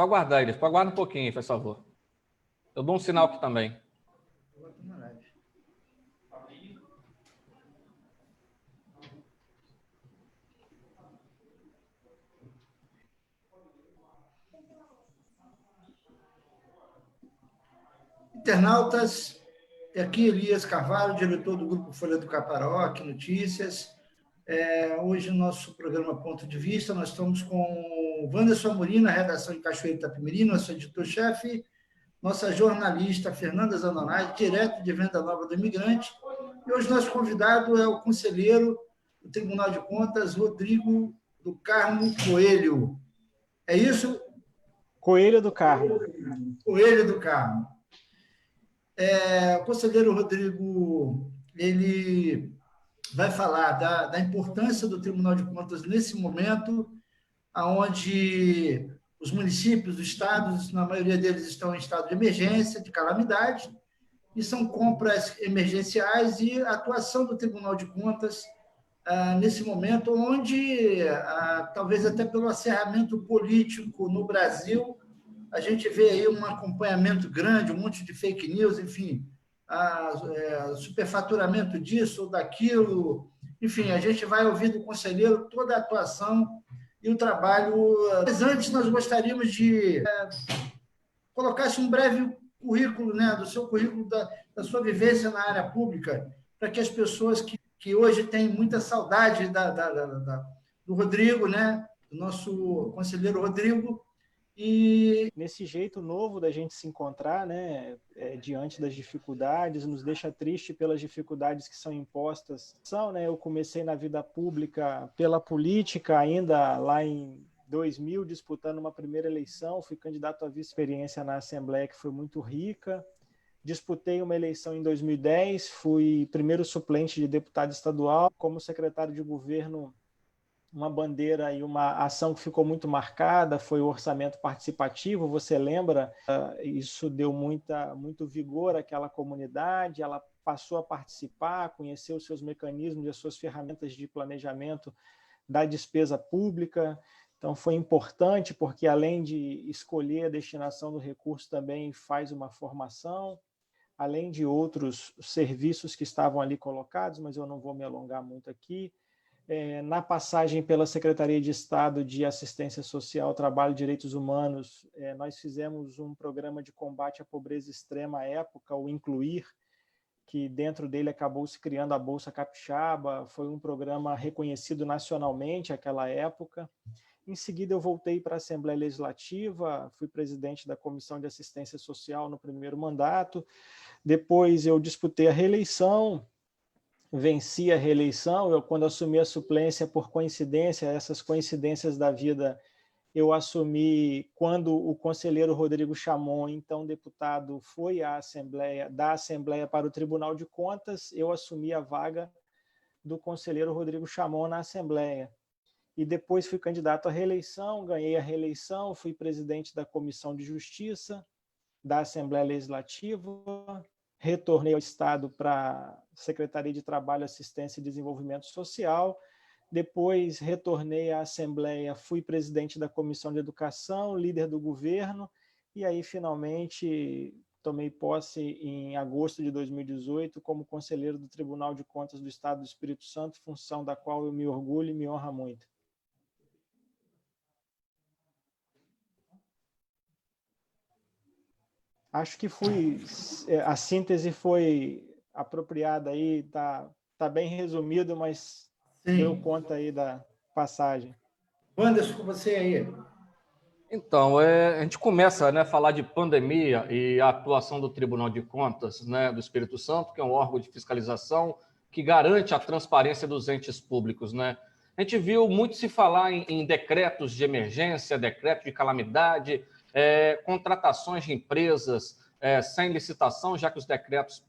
só aguardar eles. Aguarda um pouquinho, por favor. Eu dou um sinal aqui também. Internautas, aqui Elias Carvalho, diretor do Grupo Folha do Caparaó, Notícias. Hoje, no nosso programa Ponto de Vista, nós estamos com o Wanderson Amorim, na redação de Cachoeiro Itapemirim, nosso editor-chefe, nossa jornalista Fernanda Zanonati, direto de Venda Nova do Imigrante. E hoje nosso convidado é o conselheiro do Tribunal de Contas, Rodrigo do Carmo Coelho. É isso? Coelho do Carmo. Coelho do Carmo. O conselheiro Rodrigo, ele vai falar da importância do Tribunal de Contas nesse momento, onde os municípios, os estados, na maioria deles estão em estado de emergência, de calamidade, e são compras emergenciais e a atuação do Tribunal de Contas nesse momento, onde, talvez até pelo acerramento político no Brasil, a gente vê aí um acompanhamento grande, um monte de fake news, enfim, superfaturamento disso ou daquilo. Enfim, a gente vai ouvir do conselheiro toda a atuação e o trabalho. Mas antes, nós gostaríamos de colocar um breve currículo, né, do seu currículo, da sua vivência na área pública, para que as pessoas que hoje têm muita saudade do Rodrigo, né, do nosso conselheiro Rodrigo. E nesse jeito novo da gente se encontrar, né, diante das dificuldades, nos deixa triste pelas dificuldades que são impostas. Eu comecei na vida pública pela política, ainda lá em 2000, disputando uma primeira eleição, fui candidato a vice-experiência na Assembleia, que foi muito rica. Disputei uma eleição em 2010, fui primeiro suplente de deputado estadual, como secretário de governo. Uma bandeira e uma ação que ficou muito marcada foi o orçamento participativo, você lembra? Isso deu muito vigor àquela comunidade, ela passou a participar, conhecer os seus mecanismos e as suas ferramentas de planejamento da despesa pública. Então foi importante porque, além de escolher a destinação do recurso, também faz uma formação, além de outros serviços que estavam ali colocados, mas eu não vou me alongar muito aqui. Na passagem pela Secretaria de Estado de Assistência Social, Trabalho e Direitos Humanos, nós fizemos um programa de combate à pobreza extrema à época, o Incluir, que dentro dele acabou se criando a Bolsa Capixaba, foi um programa reconhecido nacionalmente naquela época. Em seguida, eu voltei para a Assembleia Legislativa, fui presidente da Comissão de Assistência Social no primeiro mandato, depois eu disputei a reeleição, venci a reeleição, quando assumi a suplência, por coincidência, essas coincidências da vida, eu assumi quando o conselheiro Rodrigo Chamon, então deputado, foi da Assembleia para o Tribunal de Contas, eu assumi a vaga do conselheiro Rodrigo Chamon na Assembleia. E depois fui candidato à reeleição, ganhei a reeleição, fui presidente da Comissão de Justiça da Assembleia Legislativa, retornei ao Estado para a Secretaria de Trabalho, Assistência e Desenvolvimento Social, depois retornei à Assembleia, fui presidente da Comissão de Educação, líder do governo, e aí finalmente tomei posse em agosto de 2018 como conselheiro do Tribunal de Contas do Estado do Espírito Santo, função da qual eu me orgulho e me honra muito. Acho que a síntese foi apropriada aí, tá bem resumido, mas sim, deu conta aí da passagem. Wanderson, com você aí. Então, a gente começa, né, a falar de pandemia e a atuação do Tribunal de Contas, né, do Espírito Santo, que é um órgão de fiscalização que garante a transparência dos entes públicos, né? A gente viu muito se falar em decretos de emergência, decreto de calamidade, contratações de empresas sem licitação, já que os decretos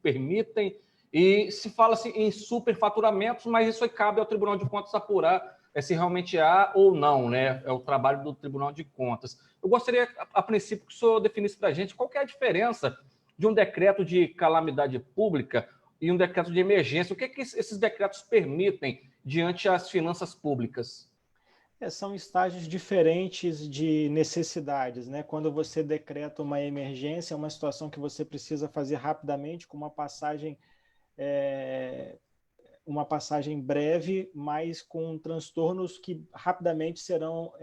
permitem, e se fala-se em superfaturamentos, mas isso aí cabe ao Tribunal de Contas apurar se realmente há ou não, né? É o trabalho do Tribunal de Contas. Eu gostaria, a princípio, que o senhor definisse para a gente qual que é a diferença de um decreto de calamidade pública e um decreto de emergência. O que esses decretos permitem diante das finanças públicas? São estágios diferentes de necessidades, né? Quando você decreta uma emergência, é uma situação que você precisa fazer rapidamente, com uma passagem breve, mas com transtornos que rapidamente serão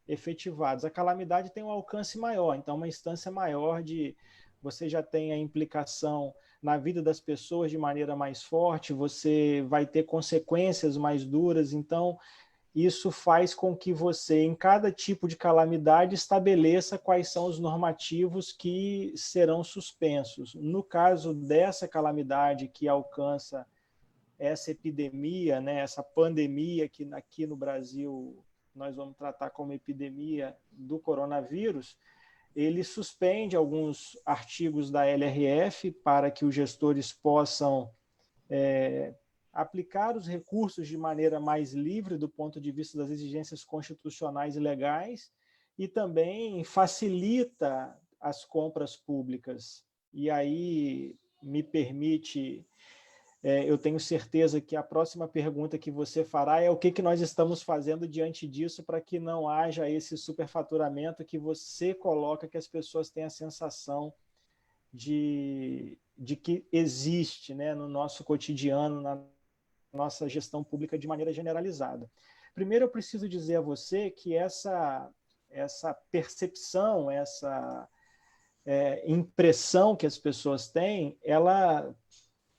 efetivados. A calamidade tem um alcance maior, então uma instância maior de você já tem a implicação na vida das pessoas de maneira mais forte, você vai ter consequências mais duras, então isso faz com que você, em cada tipo de calamidade, estabeleça quais são os normativos que serão suspensos. No caso dessa calamidade que alcança essa epidemia, né, essa pandemia que aqui no Brasil nós vamos tratar como epidemia do coronavírus, ele suspende alguns artigos da LRF para que os gestores possam aplicar os recursos de maneira mais livre do ponto de vista das exigências constitucionais e legais, e também facilita as compras públicas. E aí me permite, eu tenho certeza que a próxima pergunta que você fará é o que nós estamos fazendo diante disso para que não haja esse superfaturamento que você coloca, que as pessoas têm a sensação de que existe, né, no nosso cotidiano, na nossa gestão pública de maneira generalizada. Primeiro, eu preciso dizer a você que essa percepção, essa impressão que as pessoas têm, ela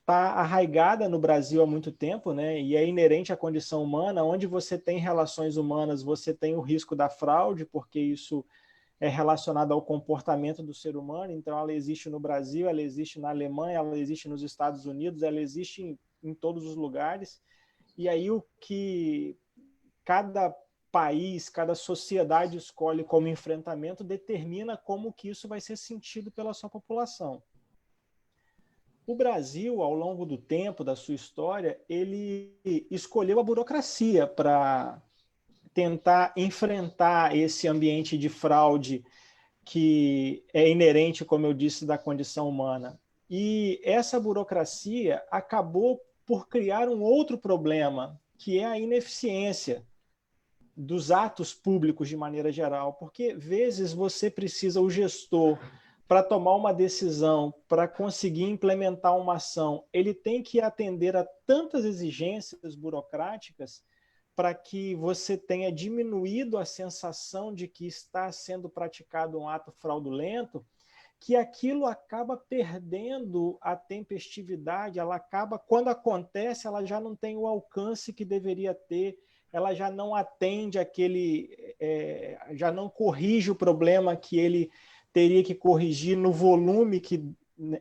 está arraigada no Brasil há muito tempo, né? E é inerente à condição humana. Onde você tem relações humanas, você tem o risco da fraude, porque isso é relacionado ao comportamento do ser humano. Então, ela existe no Brasil, ela existe na Alemanha, ela existe nos Estados Unidos, ela existe em todos os lugares. E aí o que cada país, cada sociedade escolhe como enfrentamento determina como que isso vai ser sentido pela sua população. O Brasil, ao longo do tempo, da sua história, ele escolheu a burocracia para tentar enfrentar esse ambiente de fraude que é inerente, como eu disse, da condição humana. E essa burocracia acabou por criar um outro problema, que é a ineficiência dos atos públicos de maneira geral, porque vezes você precisa, o gestor, para tomar uma decisão, para conseguir implementar uma ação, ele tem que atender a tantas exigências burocráticas para que você tenha diminuído a sensação de que está sendo praticado um ato fraudulento, que aquilo acaba perdendo a tempestividade, ela acaba, quando acontece, ela já não tem o alcance que deveria ter, ela já não atende já não corrige o problema que ele teria que corrigir no volume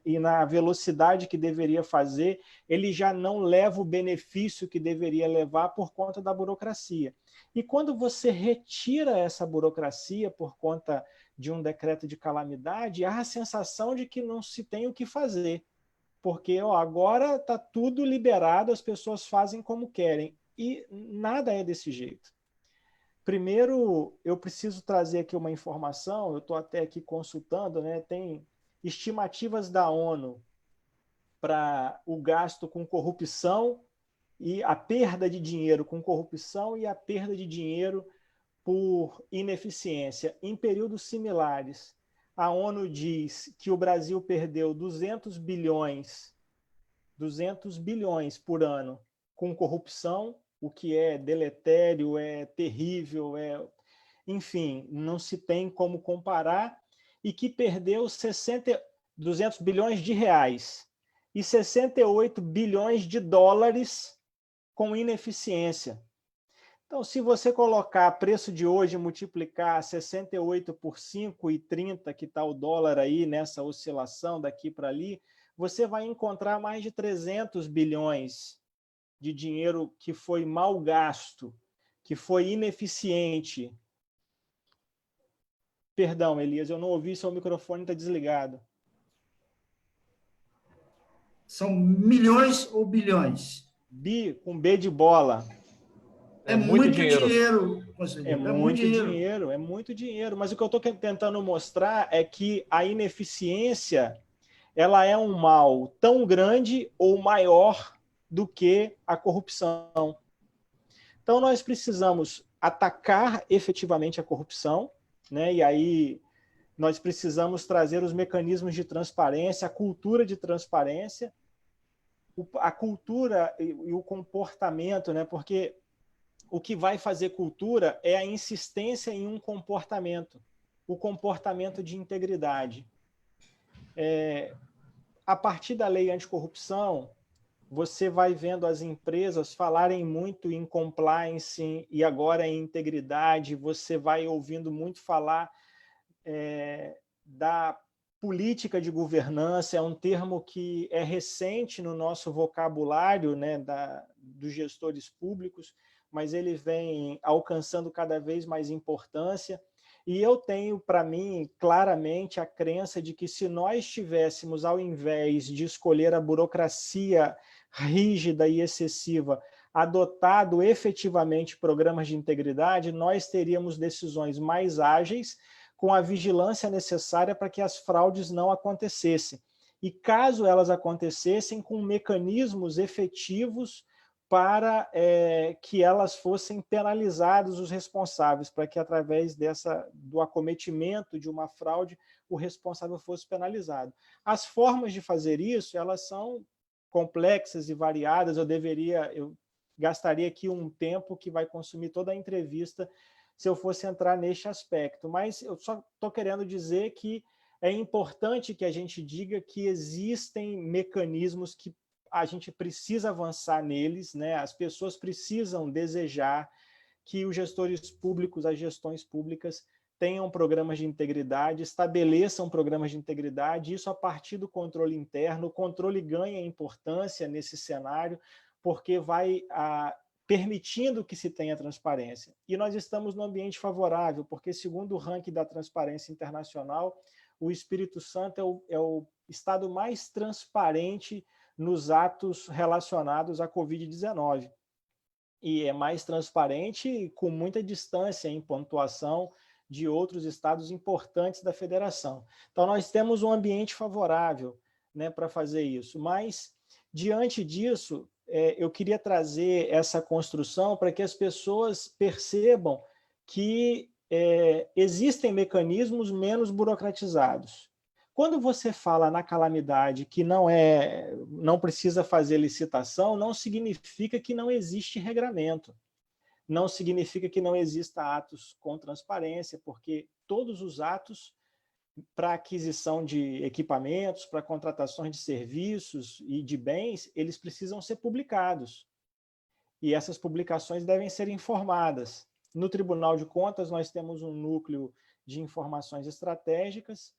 e na velocidade que deveria fazer, ele já não leva o benefício que deveria levar por conta da burocracia. E quando você retira essa burocracia por conta de um decreto de calamidade, há a sensação de que não se tem o que fazer, porque agora está tudo liberado, as pessoas fazem como querem, e nada é desse jeito. Primeiro, eu preciso trazer aqui uma informação, eu estou até aqui consultando, né? Tem estimativas da ONU para o gasto com corrupção e a perda de dinheiro com corrupção e a perda de dinheiro por ineficiência. Em períodos similares, a ONU diz que o Brasil perdeu 200 bilhões por ano com corrupção, o que é deletério, é terrível, enfim, não se tem como comparar, e que perdeu 200 bilhões de reais e 68 bilhões de dólares com ineficiência. Então, se você colocar preço de hoje e multiplicar 68 por 5,30, que está o dólar aí nessa oscilação daqui para ali, você vai encontrar mais de 300 bilhões de dinheiro que foi mal gasto, que foi ineficiente. Perdão, Elias, eu não ouvi, seu microfone está desligado. São milhões ou bilhões? Com B de bola. É muito dinheiro, conselheiro. É muito dinheiro. Mas o que eu estou tentando mostrar é que a ineficiência ela é um mal tão grande ou maior do que a corrupção. Então, nós precisamos atacar efetivamente a corrupção, né? E aí nós precisamos trazer os mecanismos de transparência, a cultura de transparência, a cultura e o comportamento, né? Porque o que vai fazer cultura é a insistência em um comportamento, o comportamento de integridade. A partir da lei anticorrupção, você vai vendo as empresas falarem muito em compliance e agora em integridade, você vai ouvindo muito falar da política de governança, é um termo que é recente no nosso vocabulário, né, dos gestores públicos, mas ele vem alcançando cada vez mais importância. E eu tenho, para mim, claramente a crença de que se nós tivéssemos, ao invés de escolher a burocracia rígida e excessiva, adotado efetivamente programas de integridade, nós teríamos decisões mais ágeis, com a vigilância necessária para que as fraudes não acontecessem. E caso elas acontecessem, com mecanismos efetivos para que elas fossem penalizados os responsáveis, para que através do acometimento de uma fraude, o responsável fosse penalizado. As formas de fazer isso, elas são complexas e variadas, eu gastaria aqui um tempo que vai consumir toda a entrevista se eu fosse entrar neste aspecto, mas eu só estou querendo dizer que é importante que a gente diga que existem mecanismos que a gente precisa avançar neles, né? As pessoas precisam desejar que os gestores públicos, as gestões públicas, tenham programas de integridade, estabeleçam programas de integridade, isso a partir do controle interno. O controle ganha importância nesse cenário, porque vai permitindo que se tenha transparência. E nós estamos num ambiente favorável, porque segundo o ranking da Transparência Internacional, o Espírito Santo é o estado mais transparente nos atos relacionados à Covid-19. E é mais transparente com muita distância em pontuação de outros estados importantes da federação. Então, nós temos um ambiente favorável, né, para fazer isso. Mas, diante disso, eu queria trazer essa construção para que as pessoas percebam que existem mecanismos menos burocratizados. Quando você fala na calamidade que não precisa fazer licitação, não significa que não existe regramento. Não significa que não exista atos com transparência, porque todos os atos para aquisição de equipamentos, para contratações de serviços e de bens, eles precisam ser publicados. E essas publicações devem ser informadas. No Tribunal de Contas, nós temos um núcleo de informações estratégicas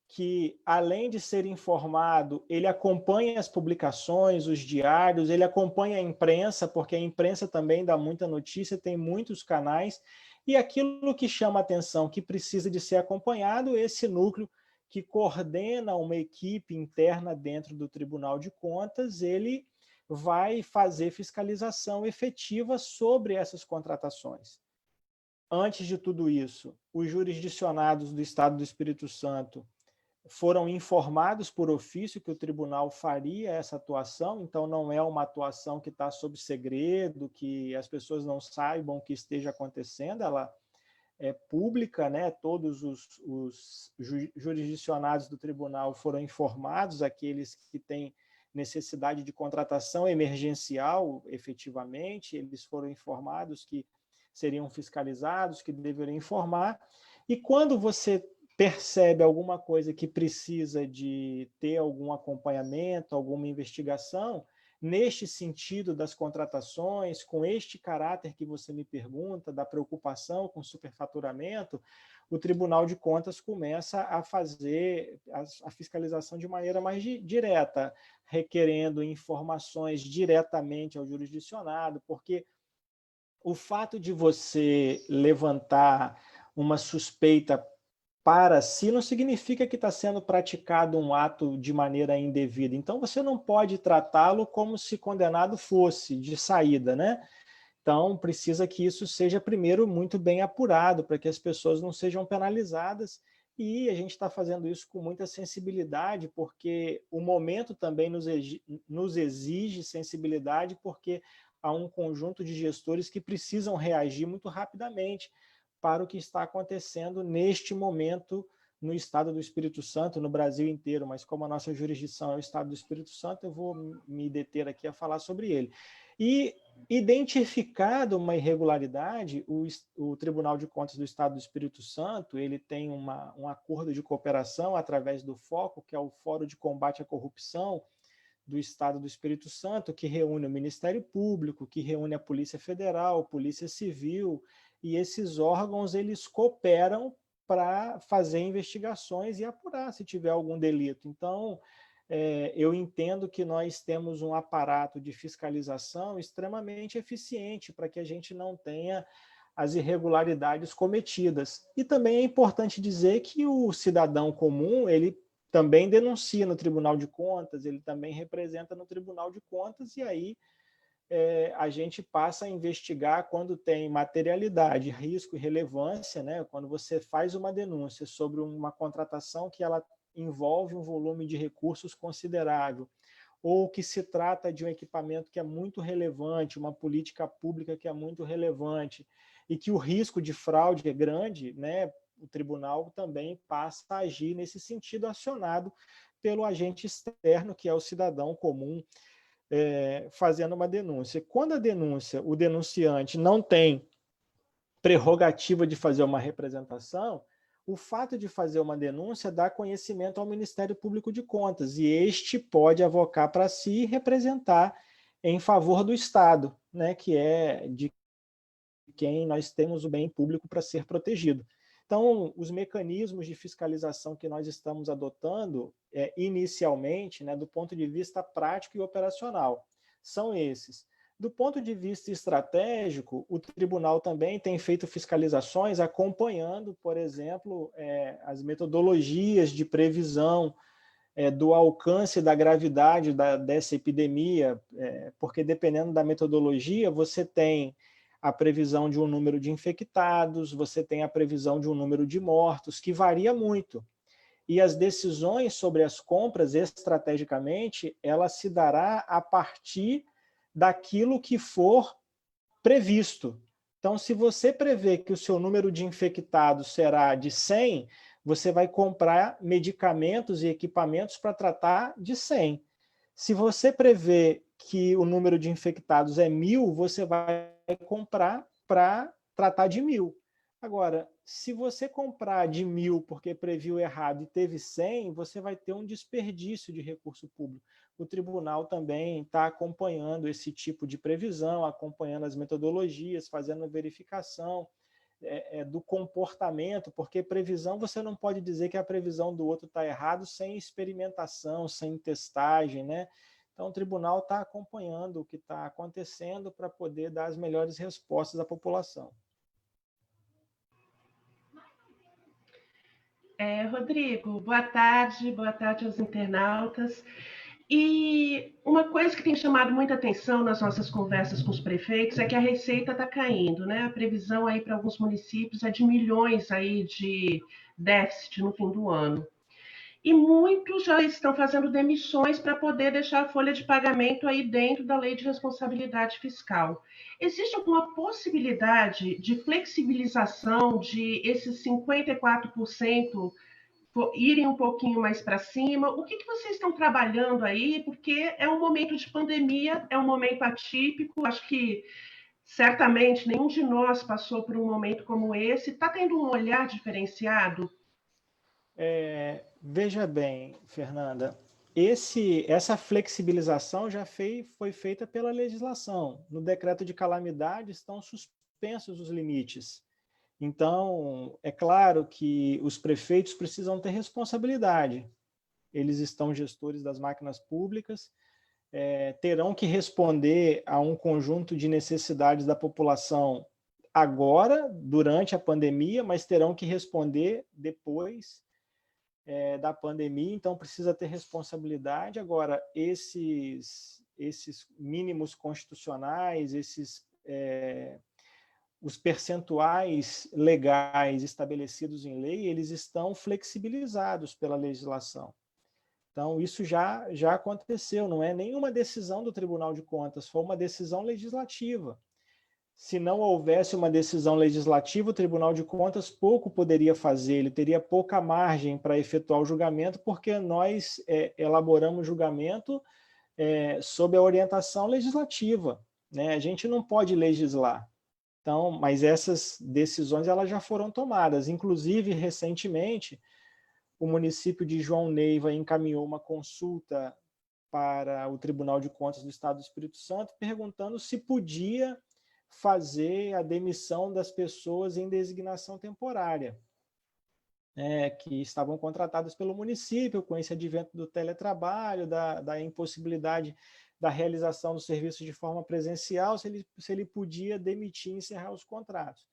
que, além de ser informado, ele acompanha as publicações, os diários, ele acompanha a imprensa, porque a imprensa também dá muita notícia, tem muitos canais, e aquilo que chama atenção, que precisa de ser acompanhado, esse núcleo que coordena uma equipe interna dentro do Tribunal de Contas, ele vai fazer fiscalização efetiva sobre essas contratações. Antes de tudo isso, os jurisdicionados do Estado do Espírito Santo foram informados por ofício que o tribunal faria essa atuação, então não é uma atuação que está sob segredo, que as pessoas não saibam o que esteja acontecendo, ela é pública, né? Todos os jurisdicionados do tribunal foram informados, aqueles que têm necessidade de contratação emergencial, efetivamente, eles foram informados que seriam fiscalizados, que deveriam informar, e quando você percebe alguma coisa que precisa de ter algum acompanhamento, alguma investigação, neste sentido das contratações, com este caráter que você me pergunta, da preocupação com superfaturamento, o Tribunal de Contas começa a fazer a fiscalização de maneira mais direta, requerendo informações diretamente ao jurisdicionado, porque o fato de você levantar uma suspeita para si não significa que está sendo praticado um ato de maneira indevida. Então, você não pode tratá-lo como se condenado fosse, de saída, né? Então, precisa que isso seja, primeiro, muito bem apurado, para que as pessoas não sejam penalizadas, e a gente está fazendo isso com muita sensibilidade, porque o momento também nos exige sensibilidade, porque a um conjunto de gestores que precisam reagir muito rapidamente para o que está acontecendo neste momento no Estado do Espírito Santo, no Brasil inteiro, mas como a nossa jurisdição é o Estado do Espírito Santo, eu vou me deter aqui a falar sobre ele. E, identificado uma irregularidade, o Tribunal de Contas do Estado do Espírito Santo, ele tem um acordo de cooperação através do FOCO, que é o Fórum de Combate à Corrupção do Estado do Espírito Santo, que reúne o Ministério Público, que reúne a Polícia Federal, Polícia Civil, e esses órgãos eles cooperam para fazer investigações e apurar se tiver algum delito. Então, eu entendo que nós temos um aparato de fiscalização extremamente eficiente para que a gente não tenha as irregularidades cometidas. E também é importante dizer que o cidadão comum, ele também denuncia no Tribunal de Contas, ele também representa no Tribunal de Contas, e aí a gente passa a investigar quando tem materialidade, risco e relevância, né? Quando você faz uma denúncia sobre uma contratação que ela envolve um volume de recursos considerável, ou que se trata de um equipamento que é muito relevante, uma política pública que é muito relevante, e que o risco de fraude é grande, né? O tribunal também passa a agir nesse sentido, acionado pelo agente externo, que é o cidadão comum, fazendo uma denúncia. Quando a denúncia, o denunciante não tem prerrogativa de fazer uma representação, o fato de fazer uma denúncia dá conhecimento ao Ministério Público de Contas, e este pode avocar para si e representar em favor do Estado, né, que é de quem nós temos o bem público para ser protegido. Então, os mecanismos de fiscalização que nós estamos adotando, inicialmente, né, do ponto de vista prático e operacional, são esses. Do ponto de vista estratégico, o tribunal também tem feito fiscalizações acompanhando, por exemplo, as metodologias de previsão do alcance da gravidade dessa epidemia, porque dependendo da metodologia, você tem a previsão de um número de infectados, você tem a previsão de um número de mortos, que varia muito. E as decisões sobre as compras, estrategicamente, ela se dará a partir daquilo que for previsto. Então, se você prevê que o seu número de infectados será de 100, você vai comprar medicamentos e equipamentos para tratar de 100. Se você prevê que o número de infectados é 1.000, você vai comprar para tratar de 1.000. Agora, se você comprar de 1.000 porque previu errado e teve 100, você vai ter um desperdício de recurso público. O tribunal também está acompanhando esse tipo de previsão, acompanhando as metodologias, fazendo a verificação do comportamento, porque previsão, você não pode dizer que a previsão do outro está errado sem experimentação, sem testagem, né? Então, o tribunal está acompanhando o que está acontecendo para poder dar as melhores respostas à população. Rodrigo, boa tarde aos internautas. E uma coisa que tem chamado muita atenção nas nossas conversas com os prefeitos é que a receita está caindo, né? A previsão aí para alguns municípios é de milhões aí de déficit no fim do ano. E muitos já estão fazendo demissões para poder deixar a folha de pagamento aí dentro da lei de responsabilidade fiscal. Existe alguma possibilidade de flexibilização de esses 54% irem um pouquinho mais para cima? O que vocês estão trabalhando aí? Porque é um momento de pandemia, é um momento atípico, acho que certamente nenhum de nós passou por um momento como esse. Está tendo um olhar diferenciado? Veja bem, Fernanda, essa flexibilização já foi feita pela legislação. No decreto de calamidade estão suspensos os limites. Então, é claro que os prefeitos precisam ter responsabilidade. Eles estão gestores das máquinas públicas, terão que responder a um conjunto de necessidades da população agora, durante a pandemia, mas terão que responder depois da pandemia, então precisa ter responsabilidade. Agora, esses mínimos constitucionais, os percentuais legais estabelecidos em lei, eles estão flexibilizados pela legislação. Então, isso já aconteceu, não é nenhuma decisão do Tribunal de Contas, foi uma decisão legislativa. Se não houvesse uma decisão legislativa, o Tribunal de Contas pouco poderia fazer, ele teria pouca margem para efetuar o julgamento, porque nós elaboramos julgamento sob a orientação legislativa, né? A gente não pode legislar. Então, mas essas decisões elas já foram tomadas. Inclusive, recentemente, o município de João Neiva encaminhou uma consulta para o Tribunal de Contas do Estado do Espírito Santo, perguntando se podia fazer a demissão das pessoas em designação temporária, que estavam contratadas pelo município, com esse advento do teletrabalho, da impossibilidade da realização do serviço de forma presencial, se ele podia demitir e encerrar os contratos.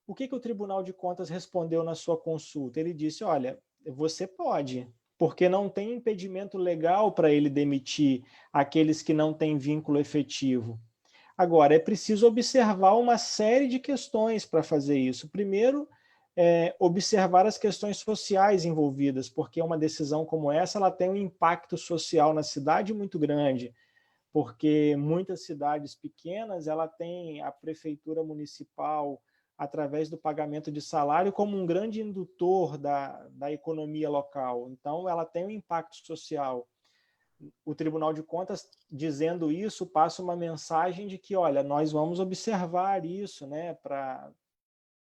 O que o Tribunal de Contas respondeu na sua consulta? Ele disse, olha, você pode, porque não tem impedimento legal para ele demitir aqueles que não têm vínculo efetivo. Agora, é preciso observar uma série de questões para fazer isso. Primeiro, observar as questões sociais envolvidas, porque uma decisão como essa ela tem um impacto social na cidade muito grande, porque muitas cidades pequenas ela tem a prefeitura municipal, através do pagamento de salário, como um grande indutor da economia local. Então, ela tem um impacto social. O Tribunal de Contas, dizendo isso, passa uma mensagem de que, olha, nós vamos observar isso, né, para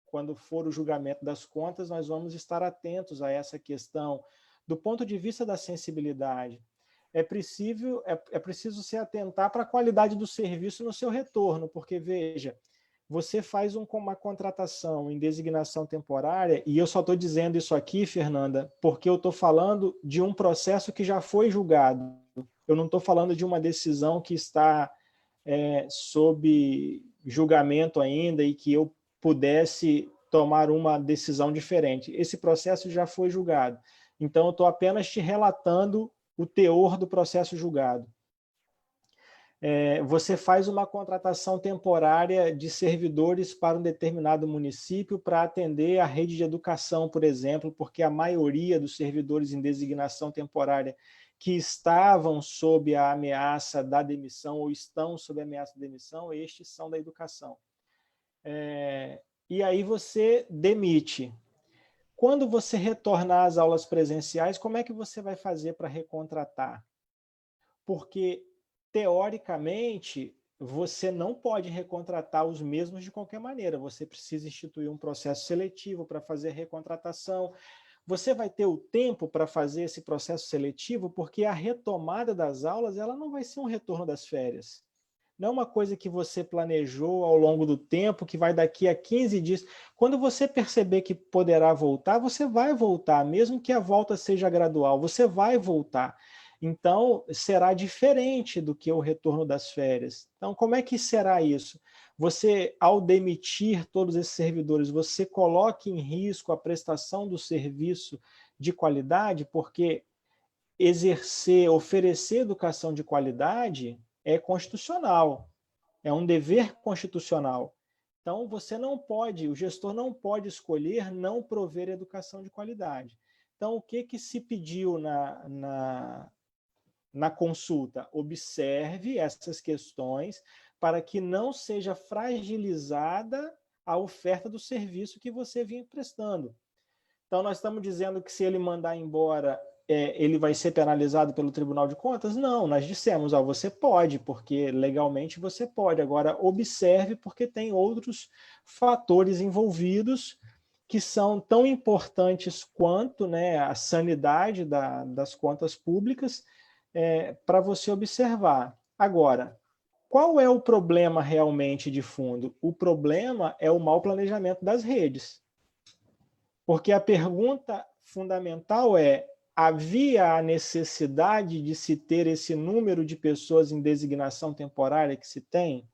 quando for o julgamento das contas, nós vamos estar atentos a essa questão. Do ponto de vista da sensibilidade, é preciso se atentar para a qualidade do serviço no seu retorno, porque, veja, você faz uma contratação em designação temporária, e eu só estou dizendo isso aqui, Fernanda, porque eu estou falando de um processo que já foi julgado. Eu não estou falando de uma decisão que está sob julgamento ainda e que eu pudesse tomar uma decisão diferente. Esse processo já foi julgado. Então, eu estou apenas te relatando o teor do processo julgado. Você faz uma contratação temporária de servidores para um determinado município para atender a rede de educação, por exemplo, porque a maioria dos servidores em designação temporária que estavam sob a ameaça da demissão ou estão sob a ameaça da demissão, estes são da educação. E aí você demite. Quando você retornar às aulas presenciais, como é que você vai fazer para recontratar? Porque teoricamente, você não pode recontratar os mesmos de qualquer maneira. Você precisa instituir um processo seletivo para fazer a recontratação. Você vai ter o tempo para fazer esse processo seletivo, porque a retomada das aulas ela não vai ser um retorno das férias. Não é uma coisa que você planejou ao longo do tempo, que vai daqui a 15 dias. Quando você perceber que poderá voltar, você vai voltar, mesmo que a volta seja gradual, você vai voltar. Então, será diferente do que o retorno das férias. Então, como é que será isso? Você, ao demitir todos esses servidores, você coloca em risco a prestação do serviço de qualidade, porque oferecer educação de qualidade é constitucional, é um dever constitucional. Então, o gestor não pode escolher não prover educação de qualidade. Então, o que se pediu na consulta? Observe essas questões para que não seja fragilizada a oferta do serviço que você vinha prestando. Então, nós estamos dizendo que se ele mandar embora, ele vai ser penalizado pelo Tribunal de Contas? Não, nós dissemos, você pode, porque legalmente você pode. Agora, observe, porque tem outros fatores envolvidos que são tão importantes quanto, né, a sanidade das contas públicas, para você observar. Agora, qual é o problema realmente de fundo? O problema é o mau planejamento das redes. Porque a pergunta fundamental havia a necessidade de se ter esse número de pessoas em designação temporária que se tem?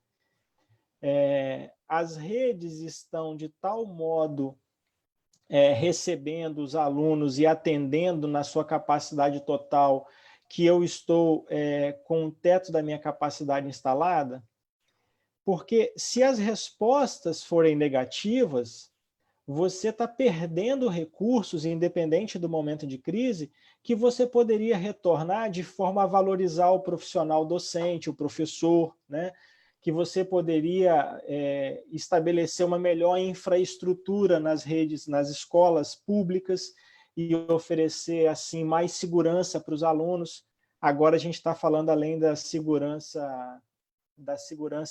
As redes estão de tal modo recebendo os alunos e atendendo na sua capacidade total que eu estou com o teto da minha capacidade instalada? Porque se as respostas forem negativas, você está perdendo recursos, independente do momento de crise, que você poderia retornar de forma a valorizar o profissional docente, o professor, né? Que você poderia estabelecer uma melhor infraestrutura nas redes, nas escolas públicas e oferecer assim mais segurança para os alunos. Agora a gente está falando além da segurança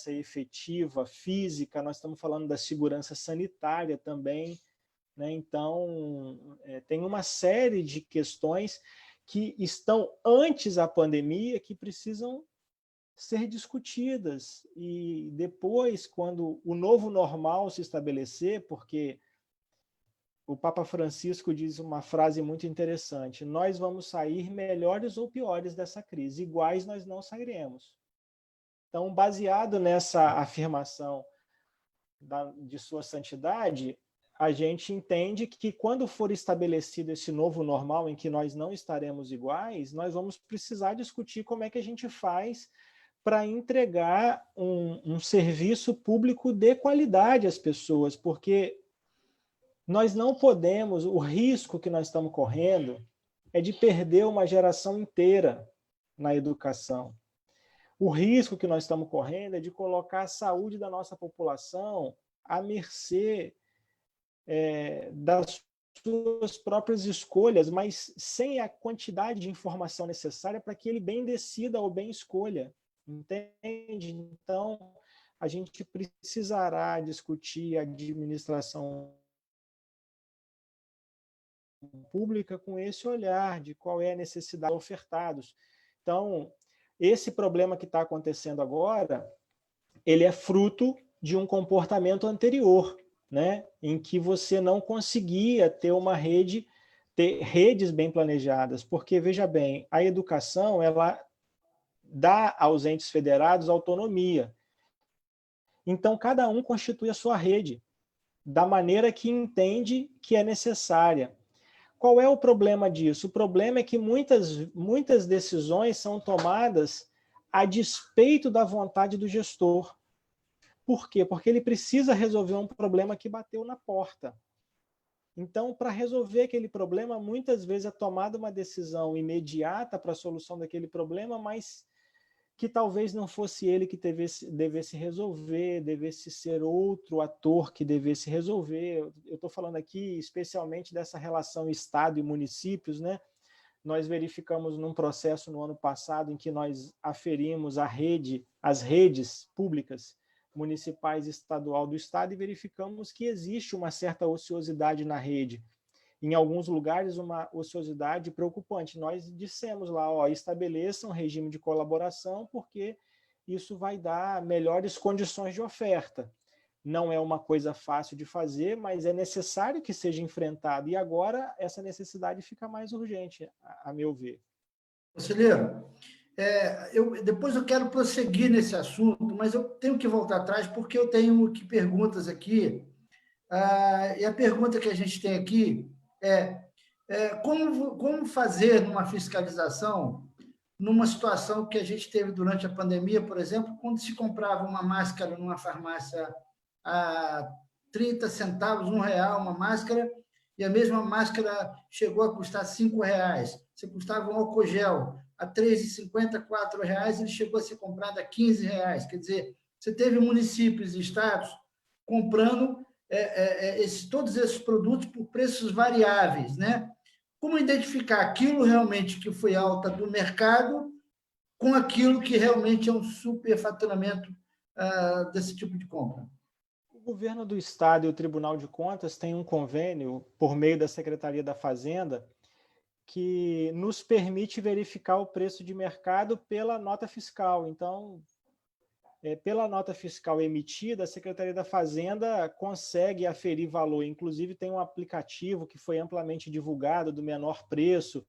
efetiva, física, nós estamos falando da segurança sanitária também, né? Então, tem uma série de questões que estão antes da pandemia que precisam ser discutidas, e depois, quando o novo normal se estabelecer, porque o Papa Francisco diz uma frase muito interessante: nós vamos sair melhores ou piores dessa crise, iguais nós não sairemos. Então, baseado nessa afirmação de sua santidade, a gente entende que quando for estabelecido esse novo normal em que nós não estaremos iguais, nós vamos precisar discutir como é que a gente faz para entregar um serviço público de qualidade às pessoas, porque nós não podemos, o risco que nós estamos correndo é de perder uma geração inteira na educação. O risco que nós estamos correndo é de colocar a saúde da nossa população à mercê das suas próprias escolhas, mas sem a quantidade de informação necessária para que ele bem decida ou bem escolha. Entende? Então, a gente precisará discutir a administração pública com esse olhar de qual é a necessidade ofertados. Então, esse problema que está acontecendo agora, ele é fruto de um comportamento anterior, né? Em que você não conseguia ter ter redes bem planejadas, porque, veja bem, a educação, ela dá aos entes federados autonomia. Então, cada um constitui a sua rede, da maneira que entende que é necessária. Qual é o problema disso? O problema é que muitas decisões são tomadas a despeito da vontade do gestor. Por quê? Porque ele precisa resolver um problema que bateu na porta. Então, para resolver aquele problema, muitas vezes é tomada uma decisão imediata para a solução daquele problema, mas que talvez não fosse ele que devesse resolver, devesse ser outro ator que devesse resolver. Eu estou falando aqui especialmente dessa relação Estado e municípios, né? Nós verificamos num processo no ano passado em que nós aferimos as redes públicas municipais e estadual do Estado e verificamos que existe uma certa ociosidade na rede. Em alguns lugares, uma ociosidade preocupante. Nós dissemos lá, estabeleçam um regime de colaboração, porque isso vai dar melhores condições de oferta. Não é uma coisa fácil de fazer, mas é necessário que seja enfrentado. E agora essa necessidade fica mais urgente, a meu ver. Conselheiro, depois eu quero prosseguir nesse assunto, mas eu tenho que voltar atrás porque eu tenho perguntas aqui. E a pergunta que a gente tem aqui como fazer uma fiscalização numa situação que a gente teve durante a pandemia, por exemplo, quando se comprava uma máscara numa farmácia a 30 centavos, R$1 uma máscara, e a mesma máscara chegou a custar R$5. Você custava um álcool gel a R$3,50, R$4, ele chegou a ser comprado a R$15. Quer dizer, você teve municípios e estados comprando todos esses produtos por preços variáveis, né? Como identificar aquilo realmente que foi alta do mercado com aquilo que realmente é um superfaturamento desse tipo de compra? O governo do Estado e o Tribunal de Contas têm um convênio, por meio da Secretaria da Fazenda, que nos permite verificar o preço de mercado pela nota fiscal. Então, pela nota fiscal emitida, a Secretaria da Fazenda consegue aferir valor. Inclusive, tem um aplicativo que foi amplamente divulgado do menor preço,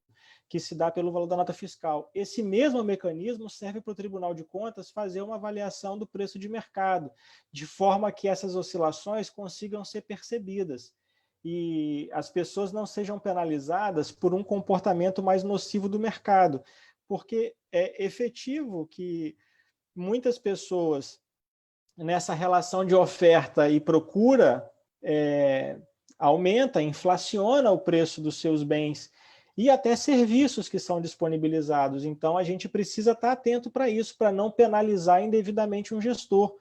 que se dá pelo valor da nota fiscal. Esse mesmo mecanismo serve para o Tribunal de Contas fazer uma avaliação do preço de mercado, de forma que essas oscilações consigam ser percebidas e as pessoas não sejam penalizadas por um comportamento mais nocivo do mercado, porque é efetivo que muitas pessoas, nessa relação de oferta e procura, aumenta, inflaciona o preço dos seus bens e até serviços que são disponibilizados. Então, a gente precisa estar atento para isso, para não penalizar indevidamente um gestor,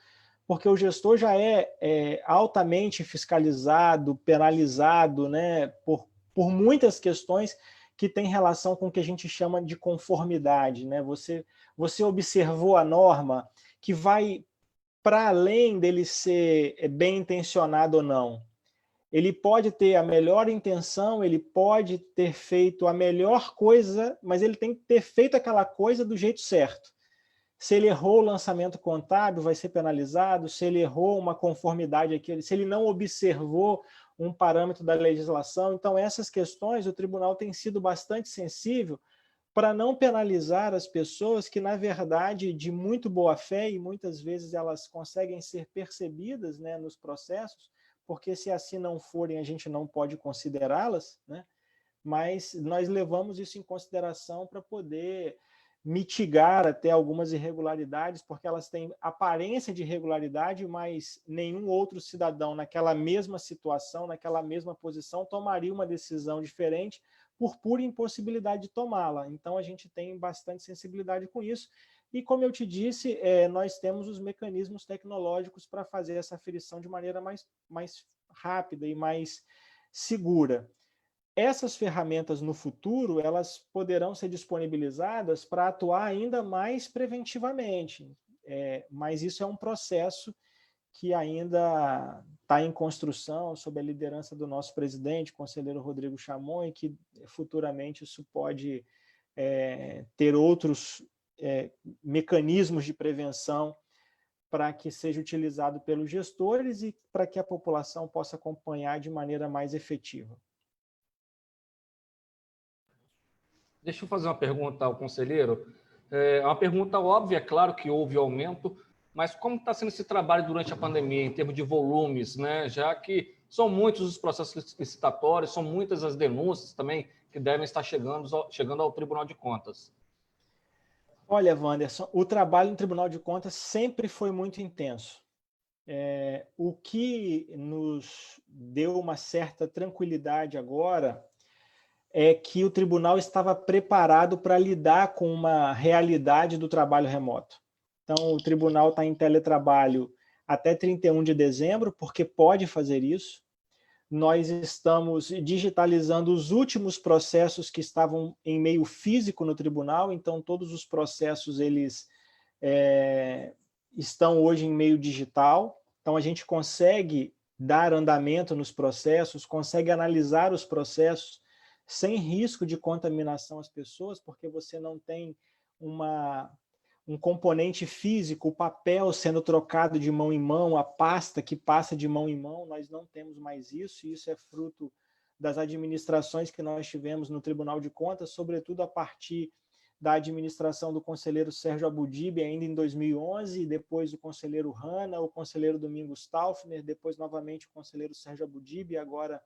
porque o gestor já é altamente fiscalizado, penalizado, né, por muitas questões que têm relação com o que a gente chama de conformidade, né? Você observou a norma que vai para além dele ser bem intencionado ou não. Ele pode ter a melhor intenção, ele pode ter feito a melhor coisa, mas ele tem que ter feito aquela coisa do jeito certo. Se ele errou o lançamento contábil, vai ser penalizado. Se ele errou uma conformidade aqui, se ele não observou um parâmetro da legislação. Então, essas questões, o tribunal tem sido bastante sensível para não penalizar as pessoas que, na verdade, de muito boa fé, e muitas vezes elas conseguem ser percebidas, né, nos processos, porque se assim não forem, a gente não pode considerá-las, né? Mas nós levamos isso em consideração para poder mitigar até algumas irregularidades, porque elas têm aparência de irregularidade, mas nenhum outro cidadão naquela mesma situação, naquela mesma posição, tomaria uma decisão diferente por pura impossibilidade de tomá-la. Então, a gente tem bastante sensibilidade com isso. E, como eu te disse, nós temos os mecanismos tecnológicos para fazer essa aferição de maneira mais rápida e mais segura. Essas ferramentas no futuro, elas poderão ser disponibilizadas para atuar ainda mais preventivamente, mas isso é um processo que ainda está em construção sob a liderança do nosso presidente, conselheiro Rodrigo Chamon, e que futuramente isso pode ter outros mecanismos de prevenção para que seja utilizado pelos gestores e para que a população possa acompanhar de maneira mais efetiva. Deixa eu fazer uma pergunta ao conselheiro. É uma pergunta óbvia, é claro que houve aumento, mas como está sendo esse trabalho durante a pandemia, em termos de volumes, né? Já que são muitos os processos licitatórios, são muitas as denúncias também que devem estar chegando ao Tribunal de Contas. Olha, Wanderson, o trabalho no Tribunal de Contas sempre foi muito intenso. O que nos deu uma certa tranquilidade agora é que o tribunal estava preparado para lidar com uma realidade do trabalho remoto. Então, o tribunal está em teletrabalho até 31 de dezembro, porque pode fazer isso. Nós estamos digitalizando os últimos processos que estavam em meio físico no tribunal, então todos os processos eles estão hoje em meio digital. Então, a gente consegue dar andamento nos processos, consegue analisar os processos sem risco de contaminação às pessoas, porque você não tem um componente físico, o papel sendo trocado de mão em mão, a pasta que passa de mão em mão, nós não temos mais isso, e isso é fruto das administrações que nós tivemos no Tribunal de Contas, sobretudo a partir da administração do conselheiro Sérgio Abudib, ainda em 2011, e depois o conselheiro Hanna, o conselheiro Domingos Taufner, depois novamente o conselheiro Sérgio Abudib, e agora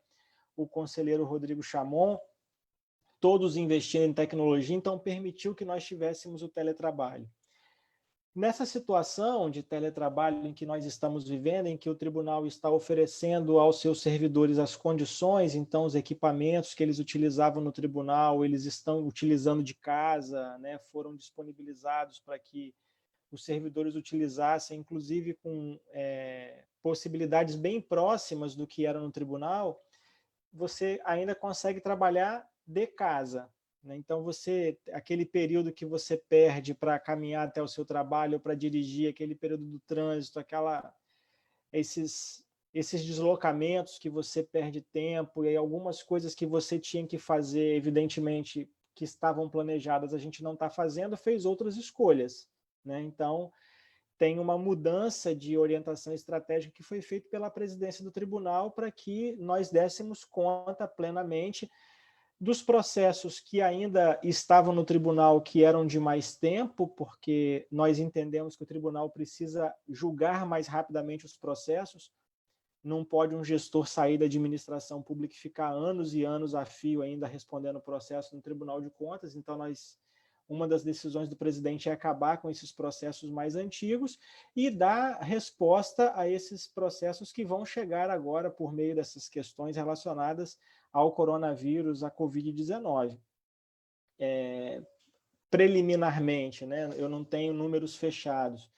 o conselheiro Rodrigo Chamon, todos investindo em tecnologia, então permitiu que nós tivéssemos o teletrabalho. Nessa situação de teletrabalho em que nós estamos vivendo, em que o tribunal está oferecendo aos seus servidores as condições, então os equipamentos que eles utilizavam no tribunal, eles estão utilizando de casa, né, foram disponibilizados para que os servidores utilizassem, inclusive com possibilidades bem próximas do que era no tribunal, você ainda consegue trabalhar de casa. Então, aquele período que você perde para caminhar até o seu trabalho, ou para dirigir, aquele período do trânsito, esses deslocamentos que você perde tempo, e algumas coisas que você tinha que fazer, evidentemente, que estavam planejadas, a gente não está fazendo, fez outras escolhas, né? Então, tem uma mudança de orientação estratégica que foi feita pela presidência do tribunal para que nós dessemos conta plenamente dos processos que ainda estavam no tribunal, que eram de mais tempo, porque nós entendemos que o tribunal precisa julgar mais rapidamente os processos. Não pode um gestor sair da administração pública e ficar anos e anos a fio ainda respondendo o processo no Tribunal de Contas. Então, nós uma das decisões do presidente é acabar com esses processos mais antigos e dar resposta a esses processos que vão chegar agora por meio dessas questões relacionadas ao coronavírus, à Covid-19. Preliminarmente, né, eu não tenho números fechados,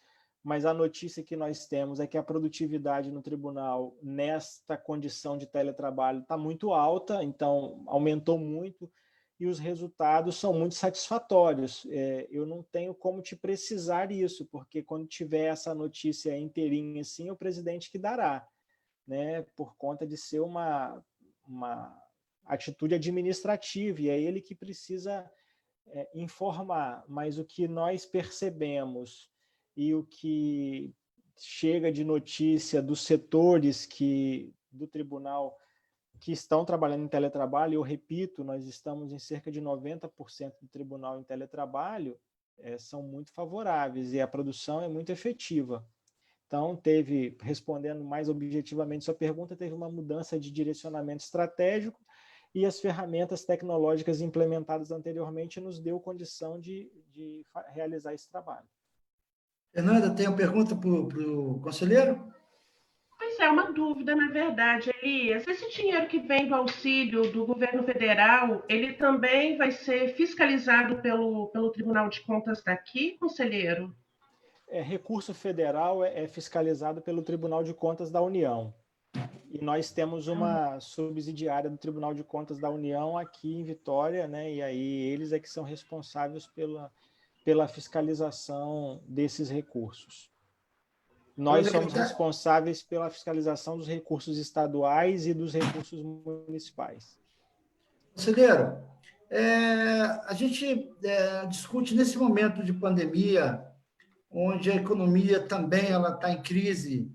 mas a notícia que nós temos é que a produtividade no tribunal, nesta condição de teletrabalho, está muito alta, então aumentou muito, e os resultados são muito satisfatórios. Eu não tenho como te precisar isso, porque quando tiver essa notícia inteirinha assim, é o presidente que dará, né, por conta de ser uma atitude administrativa, e é ele que precisa informar, mas o que nós percebemos e o que chega de notícia dos setores do tribunal que estão trabalhando em teletrabalho, eu repito, nós estamos em cerca de 90% do tribunal em teletrabalho, são muito favoráveis e a produção é muito efetiva. Então, respondendo mais objetivamente sua pergunta, teve uma mudança de direcionamento estratégico e as ferramentas tecnológicas implementadas anteriormente nos deu condição de realizar esse trabalho. Fernanda, tem uma pergunta para o conselheiro? Pois é, uma dúvida, na verdade, Elias. Esse dinheiro que vem do auxílio do governo federal, ele também vai ser fiscalizado pelo Tribunal de Contas daqui, conselheiro? Recurso federal é fiscalizado pelo Tribunal de Contas da União. E nós temos uma subsidiária do Tribunal de Contas da União aqui em Vitória, né? E aí eles é que são responsáveis pela fiscalização desses recursos. Nós somos responsáveis pela fiscalização dos recursos estaduais e dos recursos municipais. Conselheiro, a gente discute nesse momento de pandemia, onde a economia também está em crise,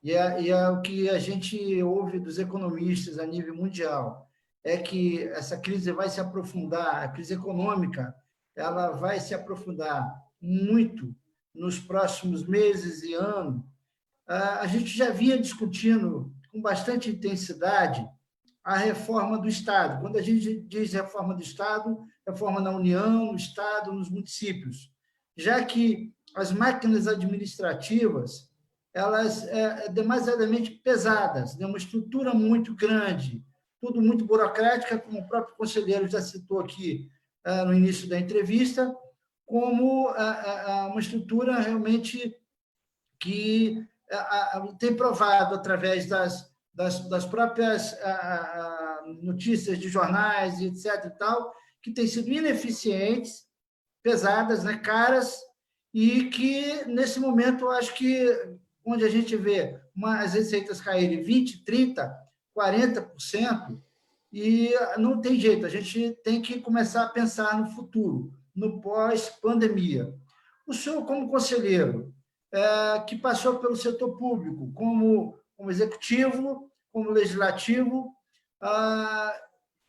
e é o que a gente ouve dos economistas a nível mundial, é que essa crise vai se aprofundar, a crise econômica ela vai se aprofundar muito nos próximos meses e anos. A gente já vinha discutindo com bastante intensidade a reforma do Estado. Quando a gente diz reforma do Estado, reforma na União, no Estado, nos municípios, já que as máquinas administrativas elas demasiadamente pesadas, né? Uma estrutura muito grande, tudo muito burocrática, como o próprio conselheiro já citou aqui no início da entrevista, como uma estrutura realmente que tem provado, através das próprias notícias de jornais, e etc. e tal, que têm sido ineficientes, pesadas, né, caras, e que, nesse momento, eu acho que, onde a gente vê as receitas caírem 20%, 30%, 40%, e não tem jeito, a gente tem que começar a pensar no futuro, no pós-pandemia. O senhor, como conselheiro, que passou pelo setor público, como executivo, como legislativo,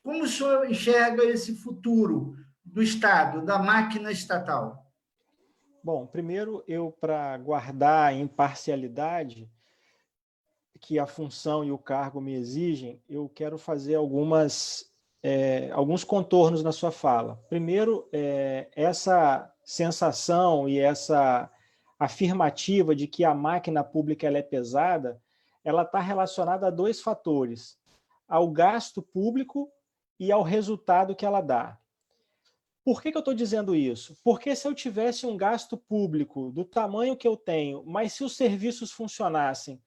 como o senhor enxerga esse futuro do Estado, da máquina estatal? Bom, primeiro, para guardar a imparcialidade que a função e o cargo me exigem, eu quero fazer alguns contornos na sua fala. Primeiro, essa sensação e essa afirmativa de que a máquina pública ela é pesada, ela está relacionada a dois fatores: ao gasto público e ao resultado que ela dá. Por que eu estou dizendo isso? Porque se eu tivesse um gasto público do tamanho que eu tenho, mas se os serviços funcionassem,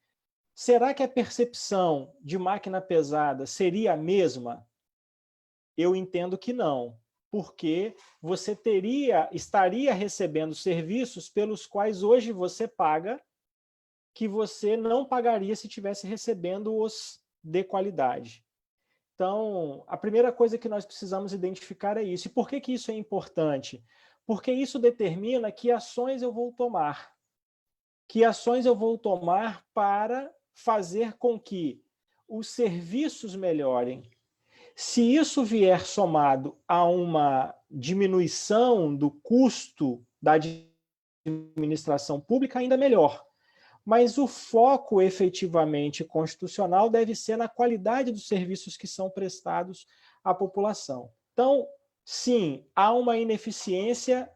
será que a percepção de máquina pesada seria a mesma? Eu entendo que não, porque você estaria recebendo serviços pelos quais hoje você paga, que você não pagaria se estivesse recebendo-os de qualidade. Então, a primeira coisa que nós precisamos identificar é isso. E por que isso é importante? Porque isso determina que ações eu vou tomar. Que ações eu vou tomar para fazer com que os serviços melhorem. Se isso vier somado a uma diminuição do custo da administração pública, ainda melhor. Mas o foco efetivamente constitucional deve ser na qualidade dos serviços que são prestados à população. Então, Sim, há uma ineficiência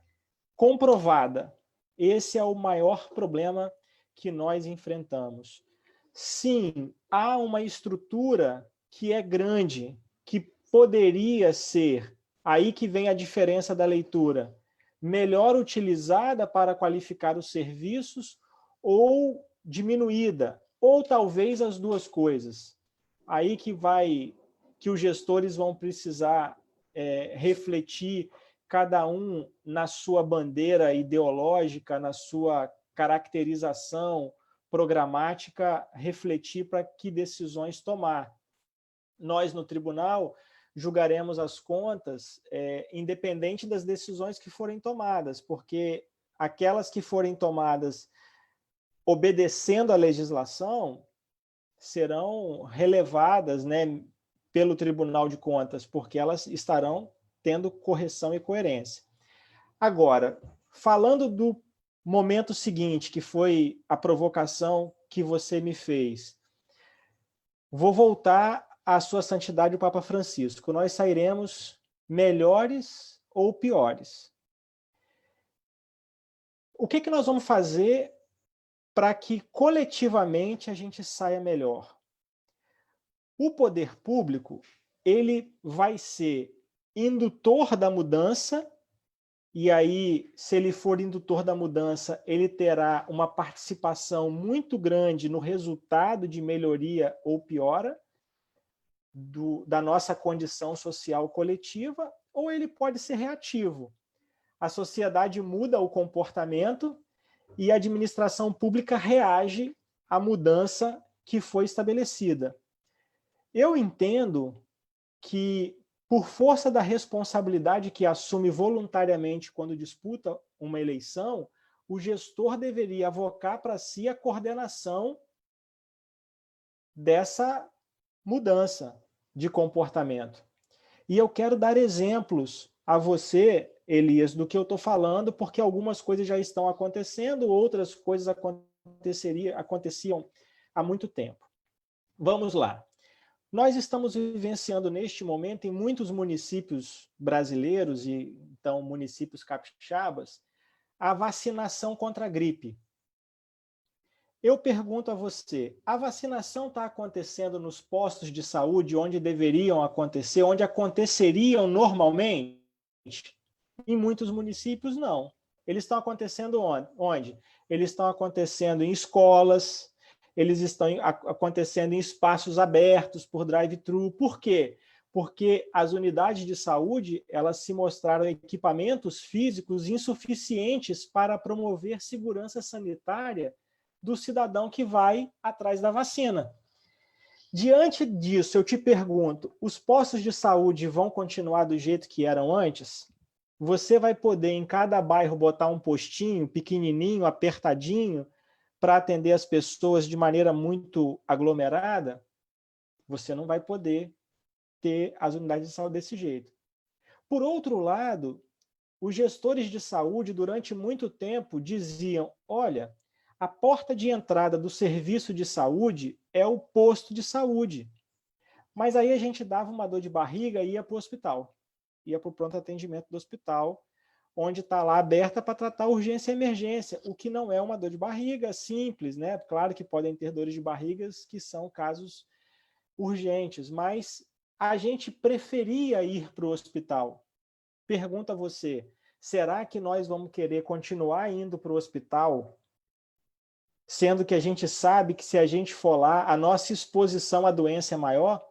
comprovada. Esse é o maior problema que nós enfrentamos. Sim, há uma estrutura que é grande, que poderia ser, aí que vem a diferença da leitura, melhor utilizada para qualificar os serviços ou diminuída, ou talvez as duas coisas. Aí que os gestores vão precisar refletir, cada um na sua bandeira ideológica, na sua caracterização programática, refletir para que decisões tomar. Nós, no tribunal, julgaremos as contas independente das decisões que forem tomadas, porque aquelas que forem tomadas obedecendo à legislação serão relevadas, né, pelo Tribunal de Contas, porque elas estarão tendo correção e coerência. Agora, falando do momento seguinte, que foi a provocação que você me fez, vou voltar à Sua Santidade o Papa Francisco. Nós sairemos melhores ou piores? O que nós vamos fazer para que coletivamente a gente saia melhor? O poder público, ele vai ser indutor da mudança, e aí, se ele for indutor da mudança, ele terá uma participação muito grande no resultado de melhoria ou piora da nossa condição social coletiva, ou ele pode ser reativo. A sociedade muda o comportamento e a administração pública reage à mudança que foi estabelecida. Eu entendo que, por força da responsabilidade que assume voluntariamente quando disputa uma eleição, o gestor deveria avocar para si a coordenação dessa mudança de comportamento. E eu quero dar exemplos a você, Elias, do que eu estou falando, porque algumas coisas já estão acontecendo, outras coisas aconteciam há muito tempo. Vamos lá. Nós estamos vivenciando neste momento, em muitos municípios brasileiros e então municípios capixabas, a vacinação contra a gripe. Eu pergunto a você, a vacinação está acontecendo nos postos de saúde onde deveriam acontecer, onde aconteceriam normalmente? Em muitos municípios, não. Eles estão acontecendo onde? Eles estão acontecendo em escolas, eles estão acontecendo em espaços abertos por drive-thru. Por quê? Porque as unidades de saúde, elas se mostraram equipamentos físicos insuficientes para promover segurança sanitária do cidadão que vai atrás da vacina. Diante disso, eu te pergunto, os postos de saúde vão continuar do jeito que eram antes? Você vai poder, em cada bairro, botar um postinho pequenininho, apertadinho, para atender as pessoas de maneira muito aglomerada? Você não vai poder ter as unidades de saúde desse jeito. Por outro lado, os gestores de saúde, durante muito tempo, diziam, olha, a porta de entrada do serviço de saúde é o posto de saúde. Mas aí a gente dava uma dor de barriga e ia para o hospital. Ia para o pronto atendimento do hospital, onde está lá aberta para tratar urgência e emergência, o que não é uma dor de barriga simples, né? Claro que podem ter dores de barrigas que são casos urgentes, mas a gente preferia ir para o hospital. Pergunto a você, será que nós vamos querer continuar indo para o hospital, sendo que a gente sabe que se a gente for lá, a nossa exposição à doença é maior?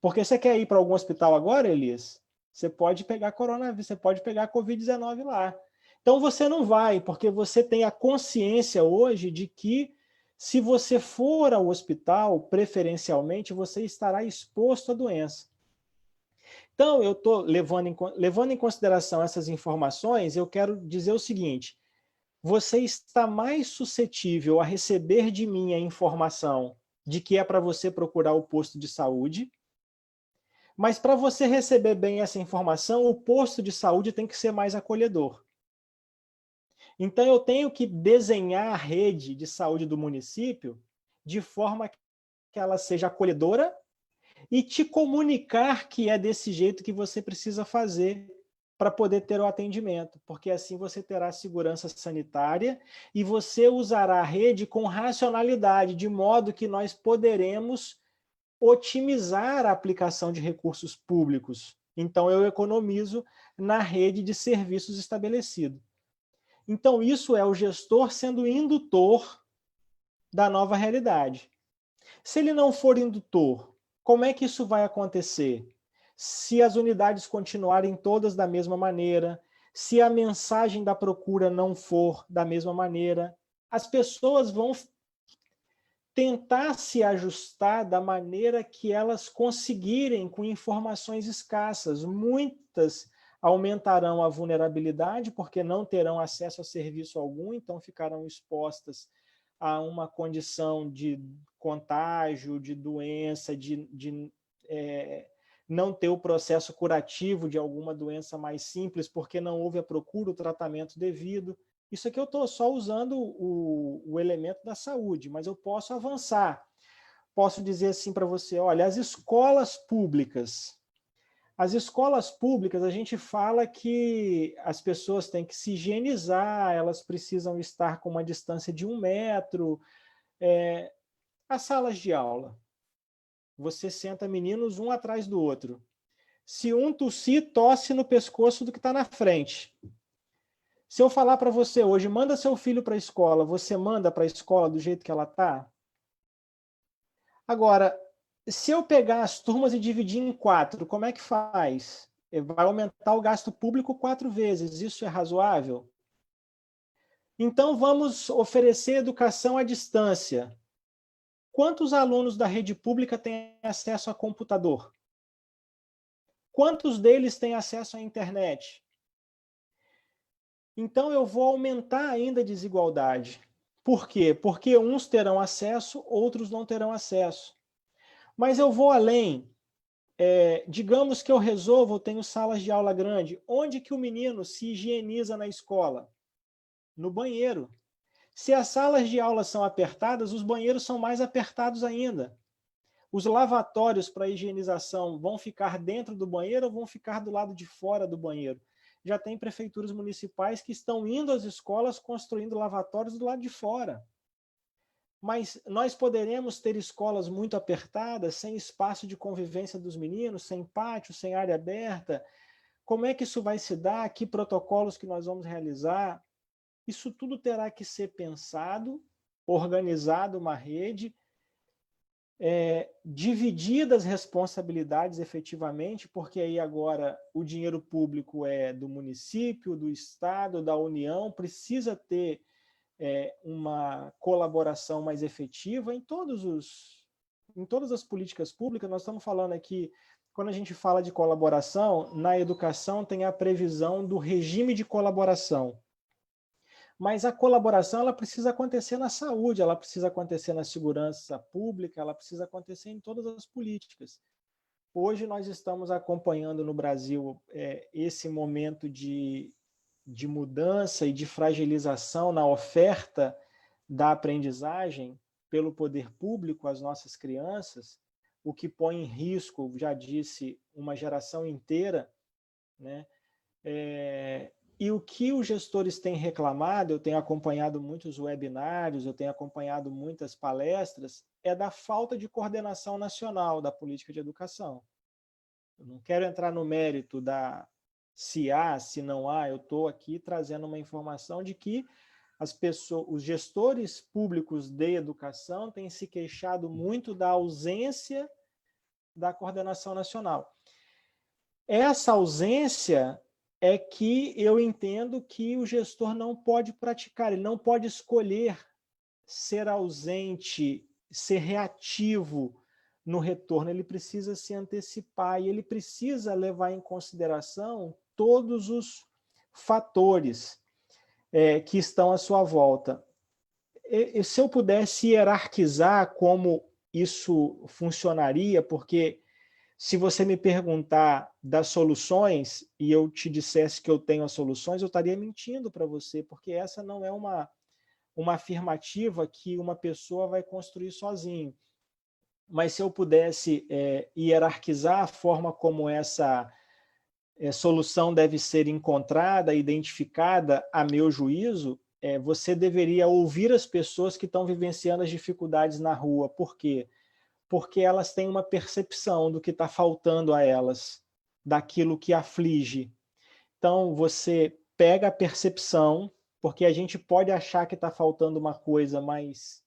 Porque você quer ir para algum hospital agora, Elias? Você pode pegar coronavírus, você pode pegar Covid-19 lá. Então você não vai, porque você tem a consciência hoje de que se você for ao hospital, preferencialmente, você estará exposto à doença. Então, eu estou levando em consideração essas informações, eu quero dizer o seguinte, você está mais suscetível a receber de mim a informação de que é para você procurar o posto de saúde, mas para você receber bem essa informação, o posto de saúde tem que ser mais acolhedor. Então, eu tenho que desenhar a rede de saúde do município de forma que ela seja acolhedora e te comunicar que é desse jeito que você precisa fazer para poder ter o atendimento, porque assim você terá segurança sanitária e você usará a rede com racionalidade, de modo que nós poderemos otimizar a aplicação de recursos públicos. Então, eu economizo na rede de serviços estabelecido. Então, isso é o gestor sendo indutor da nova realidade. Se ele não for indutor, como é que isso vai acontecer? Se as unidades continuarem todas da mesma maneira, se a mensagem da procura não for da mesma maneira, as pessoas vão tentar se ajustar da maneira que elas conseguirem com informações escassas. Muitas aumentarão a vulnerabilidade porque não terão acesso a serviço algum, então ficarão expostas a uma condição de contágio, de doença, de não ter o processo curativo de alguma doença mais simples, porque não houve a procura, o tratamento devido. Isso aqui eu estou só usando o elemento da saúde, mas eu posso avançar. Posso dizer assim para você, olha, as escolas públicas, a gente fala que as pessoas têm que se higienizar, elas precisam estar com uma distância de 1 metro. As salas de aula, você senta meninos um atrás do outro. Se um tossir, tosse no pescoço do que está na frente. Se eu falar para você hoje, manda seu filho para a escola, você manda para a escola do jeito que ela está? Agora, se eu pegar as turmas e dividir em 4, como é que faz? Vai aumentar o gasto público 4 vezes. Isso é razoável? Então, vamos oferecer educação à distância. Quantos alunos da rede pública têm acesso a computador? Quantos deles têm acesso à internet? Então, eu vou aumentar ainda a desigualdade. Por quê? Porque uns terão acesso, outros não terão acesso. Mas eu vou além. Digamos que eu resolvo, eu tenho salas de aula grande. Onde que o menino se higieniza na escola? No banheiro. Se as salas de aula são apertadas, os banheiros são mais apertados ainda. Os lavatórios para higienização vão ficar dentro do banheiro ou vão ficar do lado de fora do banheiro? Já tem prefeituras municipais que estão indo às escolas construindo lavatórios do lado de fora. Mas nós poderemos ter escolas muito apertadas, sem espaço de convivência dos meninos, sem pátio, sem área aberta. Como é que isso vai se dar? Que protocolos que nós vamos realizar? Isso tudo terá que ser pensado, organizado uma rede, divididas responsabilidades efetivamente, porque aí agora o dinheiro público é do município, do estado, da União, precisa ter uma colaboração mais efetiva em todas as políticas públicas. Nós estamos falando aqui, quando a gente fala de colaboração, na educação tem a previsão do regime de colaboração. Mas a colaboração ela precisa acontecer na saúde, ela precisa acontecer na segurança pública, ela precisa acontecer em todas as políticas. Hoje nós estamos acompanhando no Brasil esse momento de mudança e de fragilização na oferta da aprendizagem pelo poder público às nossas crianças, o que põe em risco, já disse, uma geração inteira, né? E o que os gestores têm reclamado, eu tenho acompanhado muitos webinários, eu tenho acompanhado muitas palestras, é da falta de coordenação nacional da política de educação. Eu não quero entrar no mérito se há, se não há, eu estou aqui trazendo uma informação de que os gestores públicos de educação têm se queixado muito da ausência da coordenação nacional. Essa ausência é que eu entendo que o gestor não pode praticar, ele não pode escolher ser ausente, ser reativo no retorno, ele precisa se antecipar e ele precisa levar em consideração todos os fatores que estão à sua volta. E se eu pudesse hierarquizar como isso funcionaria, porque se você me perguntar das soluções e eu te dissesse que eu tenho as soluções, eu estaria mentindo para você, porque essa não é uma afirmativa que uma pessoa vai construir sozinho. Mas se eu pudesse hierarquizar a forma como essa solução deve ser encontrada, identificada, a meu juízo, você deveria ouvir as pessoas que estão vivenciando as dificuldades na rua. Por quê? Porque elas têm uma percepção do que está faltando a elas, daquilo que aflige. Então, você pega a percepção, porque a gente pode achar que está faltando uma coisa, mas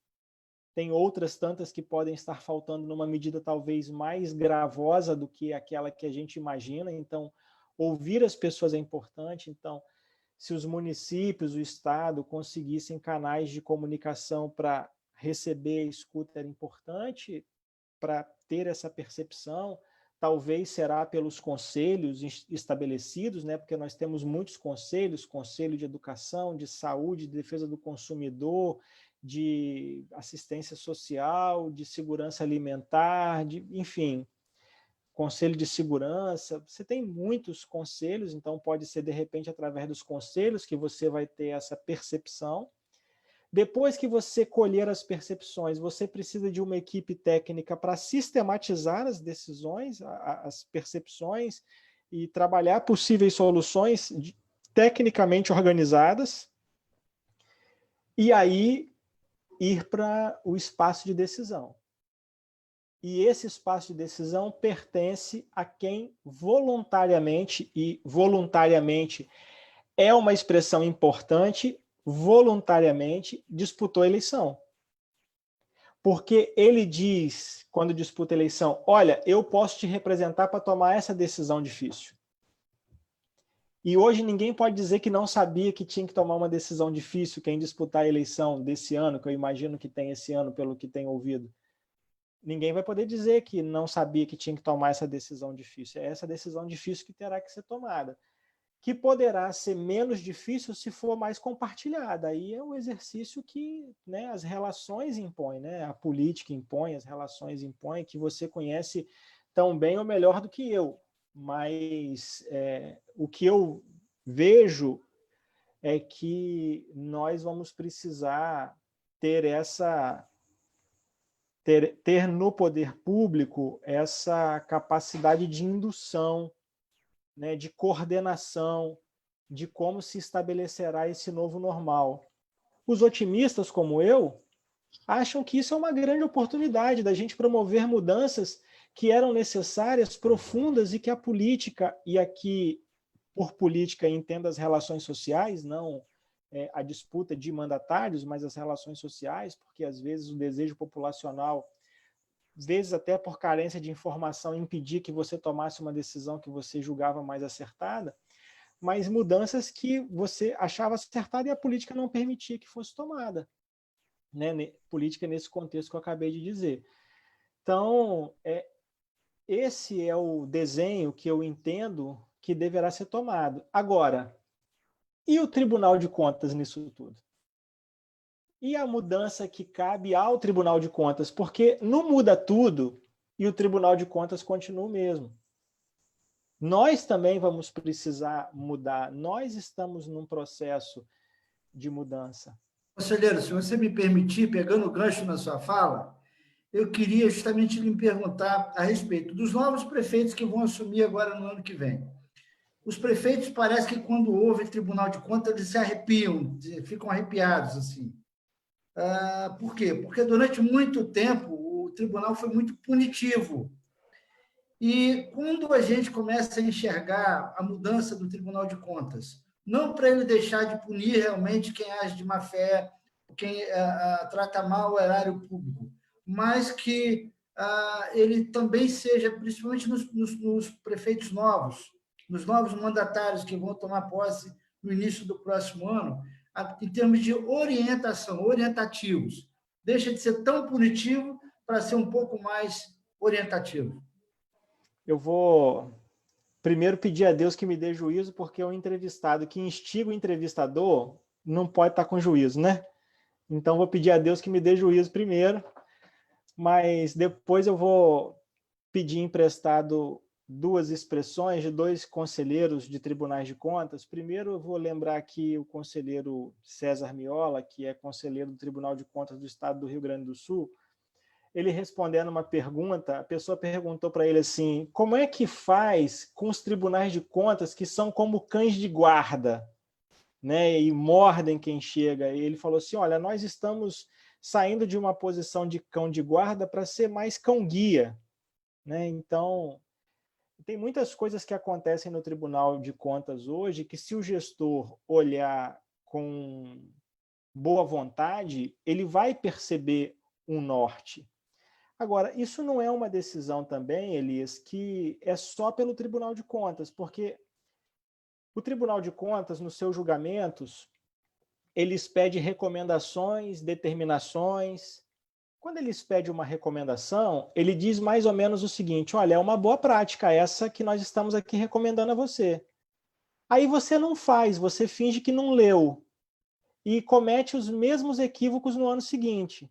tem outras tantas que podem estar faltando numa medida talvez mais gravosa do que aquela que a gente imagina. Então, ouvir as pessoas é importante. Então, se os municípios, o Estado conseguissem canais de comunicação para receber a escuta, era importante para ter essa percepção. Talvez será pelos conselhos estabelecidos, né? Porque nós temos muitos conselhos, conselho de educação, de saúde, de defesa do consumidor, de assistência social, de segurança alimentar, enfim, conselho de segurança. Você tem muitos conselhos, então pode ser, de repente, através dos conselhos que você vai ter essa percepção. Depois que você colher as percepções, você precisa de uma equipe técnica para sistematizar as decisões, as percepções e trabalhar possíveis soluções tecnicamente organizadas. E aí ir para o espaço de decisão. E esse espaço de decisão pertence a quem voluntariamente, e voluntariamente é uma expressão importante, voluntariamente disputou a eleição. Porque ele diz, quando disputa a eleição, olha, eu posso te representar para tomar essa decisão difícil. E hoje ninguém pode dizer que não sabia que tinha que tomar uma decisão difícil quem disputar a eleição desse ano, que eu imagino que tem esse ano, pelo que tem ouvido. Ninguém vai poder dizer que não sabia que tinha que tomar essa decisão difícil. É essa decisão difícil que terá que ser tomada, que poderá ser menos difícil se for mais compartilhada. Aí é um exercício que, né, as relações impõem, né? A política impõe, as relações impõem, que você conhece tão bem ou melhor do que eu. Mas o que eu vejo é que nós vamos precisar ter ter no poder público essa capacidade de indução, né, de coordenação, de como se estabelecerá esse novo normal. Os otimistas, como eu, acham que isso é uma grande oportunidade da gente promover mudanças que eram necessárias, profundas, e que a política, e aqui por política entenda as relações sociais, não a disputa de mandatários, mas as relações sociais, porque às vezes o desejo populacional, às vezes até por carência de informação, impedia que você tomasse uma decisão que você julgava mais acertada, mas mudanças que você achava acertada e a política não permitia que fosse tomada. Né? Política nesse contexto que eu acabei de dizer. Então, esse é o desenho que eu entendo que deverá ser tomado. Agora, e o Tribunal de Contas nisso tudo? E a mudança que cabe ao Tribunal de Contas? Porque não muda tudo e o Tribunal de Contas continua o mesmo. Nós também vamos precisar mudar. Nós estamos num processo de mudança. Conselheiro, se você me permitir, pegando o gancho na sua fala, eu queria justamente lhe perguntar a respeito dos novos prefeitos que vão assumir agora no ano que vem. Os prefeitos parece que quando houve Tribunal de Contas, eles se arrepiam, ficam arrepiados, assim. Por quê? Porque durante muito tempo o tribunal foi muito punitivo. E quando a gente começa a enxergar a mudança do Tribunal de Contas, não para ele deixar de punir realmente quem age de má fé, quem trata mal o erário público, mas que ele também seja, principalmente nos prefeitos novos, nos novos mandatários que vão tomar posse no início do próximo ano, em termos de orientação, orientativos. Deixa de ser tão punitivo para ser um pouco mais orientativo. Eu vou primeiro pedir a Deus que me dê juízo, porque o entrevistado que instiga o entrevistador não pode estar com juízo, né? Então, vou pedir a Deus que me dê juízo primeiro, mas depois eu vou pedir emprestado duas expressões de dois conselheiros de tribunais de contas. Primeiro, eu vou lembrar aqui o conselheiro César Miola, que é conselheiro do Tribunal de Contas do Estado do Rio Grande do Sul. ele respondendo uma pergunta, a pessoa perguntou para ele assim, como é que faz com os tribunais de contas que são como cães de guarda, né, e mordem quem chega? E ele falou assim, olha, nós estamos saindo de uma posição de cão de guarda para ser mais cão-guia, né? Então, tem muitas coisas que acontecem no Tribunal de Contas hoje que, se o gestor olhar com boa vontade, ele vai perceber um norte. Agora, isso não é uma decisão também, Elias, que é só pelo Tribunal de Contas, porque o Tribunal de Contas, nos seus julgamentos, eles pedem recomendações, determinações. Quando eles pedem uma recomendação, ele diz mais ou menos o seguinte, olha, é uma boa prática essa que nós estamos aqui recomendando a você. Aí você não faz, você finge que não leu e comete os mesmos equívocos no ano seguinte.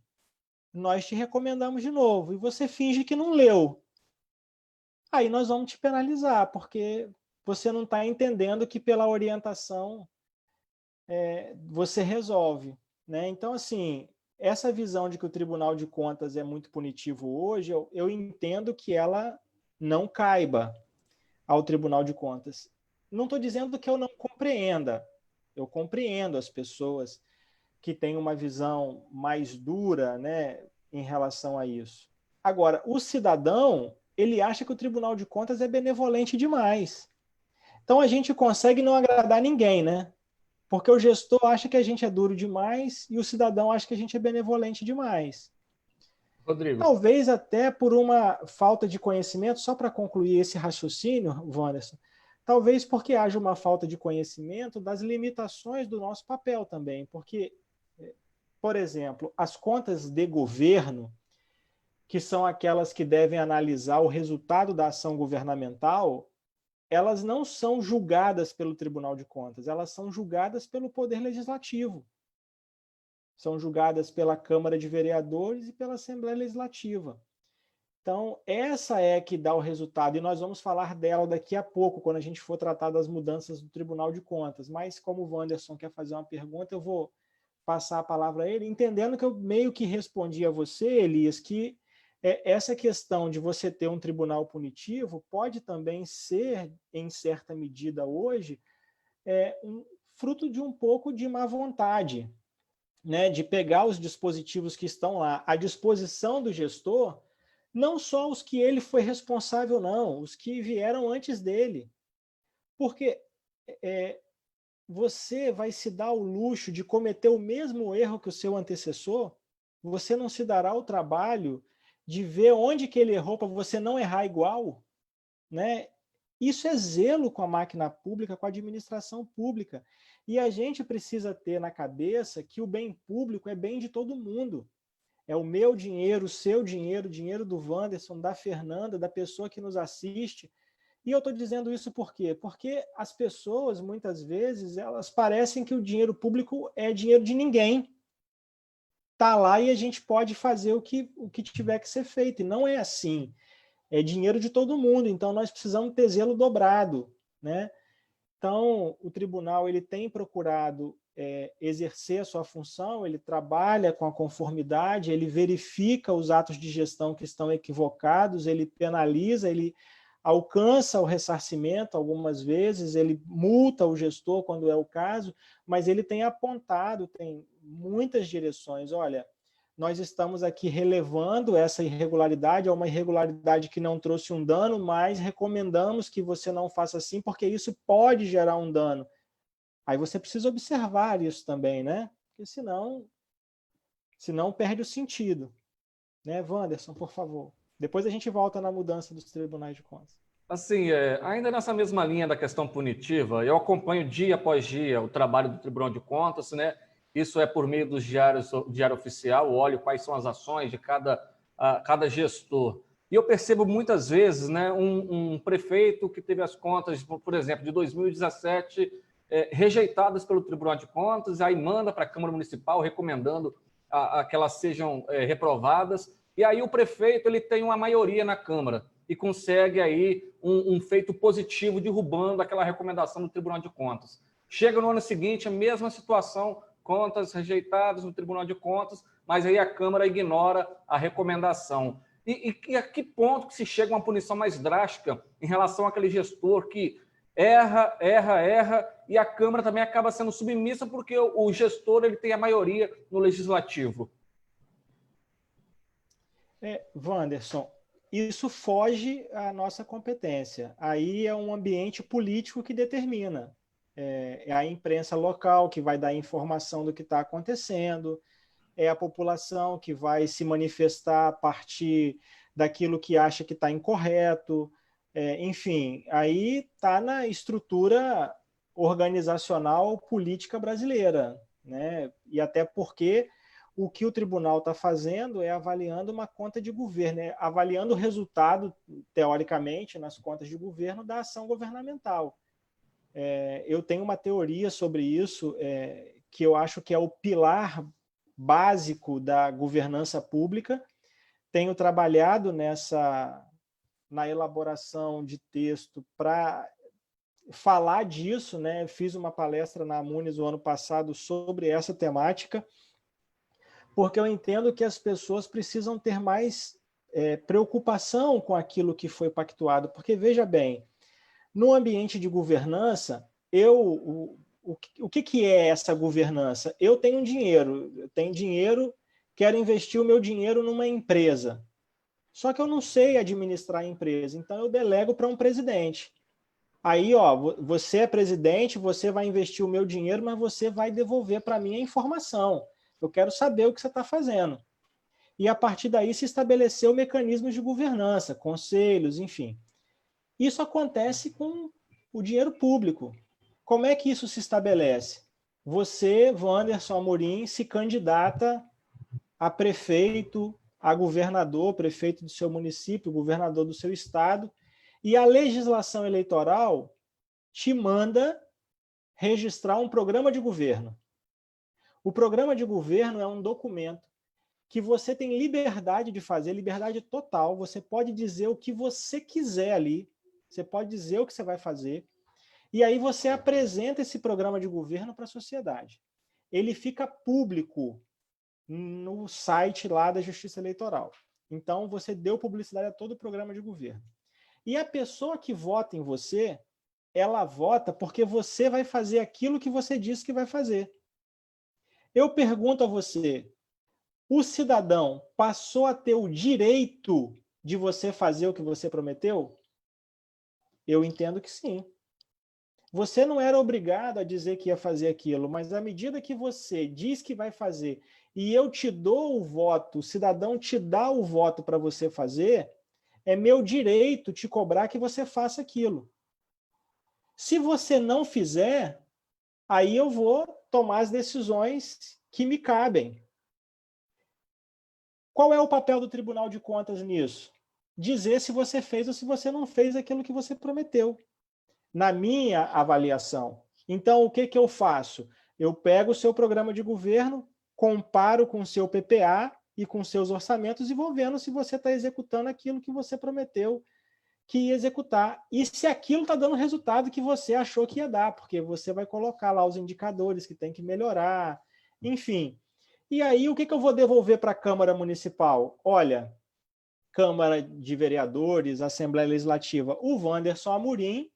Nós te recomendamos de novo e você finge que não leu. Aí nós vamos te penalizar, porque você não está entendendo que pela orientação você resolve, né? Então, assim, essa visão de que o Tribunal de Contas é muito punitivo hoje, eu entendo que ela não caiba ao Tribunal de Contas. Não estou dizendo que eu não compreenda, eu compreendo as pessoas que têm uma visão mais dura, né, em relação a isso. Agora, o cidadão, ele acha que o Tribunal de Contas é benevolente demais. Então, a gente consegue não agradar ninguém, né? Porque o gestor acha que a gente é duro demais e o cidadão acha que a gente é benevolente demais. Rodrigo. Talvez até por uma falta de conhecimento, só para concluir esse raciocínio, Wanderson, talvez porque haja uma falta de conhecimento das limitações do nosso papel também. Porque, por exemplo, as contas de governo, que são aquelas que devem analisar o resultado da ação governamental, elas não são julgadas pelo Tribunal de Contas, elas são julgadas pelo Poder Legislativo. São julgadas pela Câmara de Vereadores e pela Assembleia Legislativa. Então, essa é que dá o resultado, e nós vamos falar dela daqui a pouco, quando a gente for tratar das mudanças do Tribunal de Contas. Mas, como o Wanderson quer fazer uma pergunta, eu vou passar a palavra a ele, entendendo que eu meio que respondi a você, Elias, que essa questão de você ter um tribunal punitivo pode também ser, em certa medida hoje, fruto de um pouco de má vontade, né, de pegar os dispositivos que estão lá à disposição do gestor, não só os que ele foi responsável, não, os que vieram antes dele. Porque você vai se dar o luxo de cometer o mesmo erro que o seu antecessor, você não se dará o trabalho de ver onde que ele errou para você não errar igual, né? Isso é zelo com a máquina pública, com a administração pública. E a gente precisa ter na cabeça que o bem público é bem de todo mundo. É o meu dinheiro, o seu dinheiro, o dinheiro do Wanderson, da Fernanda, da pessoa que nos assiste. E eu estou dizendo isso por quê? Porque as pessoas, muitas vezes, elas parecem que o dinheiro público é dinheiro de ninguém. Está lá e a gente pode fazer o que tiver que ser feito. E não é assim. É dinheiro de todo mundo, então nós precisamos ter zelo dobrado, né? Então, o tribunal ele tem procurado exercer a sua função, ele trabalha com a conformidade, ele verifica os atos de gestão que estão equivocados, ele penaliza, ele alcança o ressarcimento algumas vezes, ele multa o gestor quando é o caso, mas ele tem apontado, tem muitas direções. Olha, nós estamos aqui relevando essa irregularidade, é uma irregularidade que não trouxe um dano, mas recomendamos que você não faça assim, porque isso pode gerar um dano. Aí você precisa observar isso também, né? Porque senão perde o sentido. Né, Wanderson, por favor. Depois a gente volta na mudança dos tribunais de contas. Assim, ainda nessa mesma linha da questão punitiva, eu acompanho dia após dia o trabalho do Tribunal de Contas, né? Isso é por meio dos diário oficial, olho quais são as ações de cada gestor. E eu percebo muitas vezes, né, um prefeito que teve as contas, por exemplo, de 2017, rejeitadas pelo Tribunal de Contas, aí manda para a Câmara Municipal recomendando que elas sejam reprovadas, e aí o prefeito ele tem uma maioria na Câmara e consegue aí um feito positivo derrubando aquela recomendação do Tribunal de Contas. Chega no ano seguinte, a mesma situação, contas rejeitadas no Tribunal de Contas, mas aí a Câmara ignora a recomendação. E a que ponto que se chega a uma punição mais drástica em relação àquele gestor que erra, e a Câmara também acaba sendo submissa porque o gestor ele tem a maioria no Legislativo? Wanderson, isso foge à nossa competência. Aí é um ambiente político que determina. É a imprensa local que vai dar informação do que está acontecendo, é a população que vai se manifestar a partir daquilo que acha que está incorreto. Enfim, aí está na estrutura organizacional política brasileira, né? E até porque o que o tribunal está fazendo é avaliando uma conta de governo, avaliando o resultado, teoricamente, nas contas de governo da ação governamental. Eu tenho uma teoria sobre isso, que eu acho que é o pilar básico da governança pública. Tenho trabalhado na elaboração de texto para falar disso, né? Fiz uma palestra na Amunis o ano passado sobre essa temática, porque eu entendo que as pessoas precisam ter mais preocupação com aquilo que foi pactuado, porque, veja bem, no ambiente de governança, o que é essa governança? Eu tenho dinheiro, quero investir o meu dinheiro numa empresa, só que eu não sei administrar a empresa, então eu delego para um presidente. Aí, você é presidente, você vai investir o meu dinheiro, mas você vai devolver para mim a informação. Eu quero saber o que você está fazendo. E a partir daí se estabeleceu mecanismos de governança, conselhos, enfim. Isso acontece com o dinheiro público. Como é que isso se estabelece? Você, Wanderson Amorim, se candidata a prefeito, a governador, prefeito do seu município, governador do seu estado, e a legislação eleitoral te manda registrar um programa de governo. O programa de governo é um documento que você tem liberdade de fazer, liberdade total, você pode dizer o que você quiser ali, você pode dizer o que você vai fazer, e aí você apresenta esse programa de governo para a sociedade. Ele fica público no site lá da Justiça Eleitoral. Então, você deu publicidade a todo o programa de governo. E a pessoa que vota em você, ela vota porque você vai fazer aquilo que você disse que vai fazer. Eu pergunto a você, o cidadão passou a ter o direito de você fazer o que você prometeu? Eu entendo que sim. Você não era obrigado a dizer que ia fazer aquilo, mas à medida que você diz que vai fazer e eu te dou o voto, o cidadão te dá o voto para você fazer, é meu direito te cobrar que você faça aquilo. Se você não fizer, aí eu vou tomar as decisões que me cabem. Qual é o papel do Tribunal de Contas nisso? Dizer se você fez ou se você não fez aquilo que você prometeu. Na minha avaliação. Então, o que eu faço? Eu pego o seu programa de governo, comparo com o seu PPA e com seus orçamentos e vou vendo se você está executando aquilo que você prometeu que ia executar. E se aquilo está dando o resultado que você achou que ia dar, porque você vai colocar lá os indicadores que tem que melhorar, enfim. E aí, o que eu vou devolver para a Câmara Municipal? Olha, Câmara de Vereadores, Assembleia Legislativa, o Wanderson Amorim,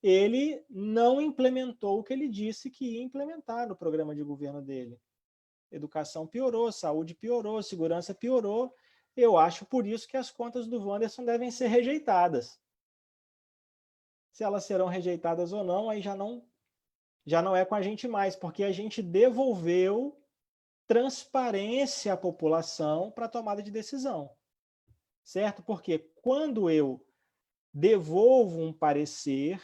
ele não implementou o que ele disse que ia implementar no programa de governo dele. Educação piorou, saúde piorou, segurança piorou. Eu acho por isso que as contas do Wanderson devem ser rejeitadas. Se elas serão rejeitadas ou não, aí já não é com a gente mais, porque a gente devolveu transparência à população para a tomada de decisão. Certo? Porque quando eu devolvo um parecer,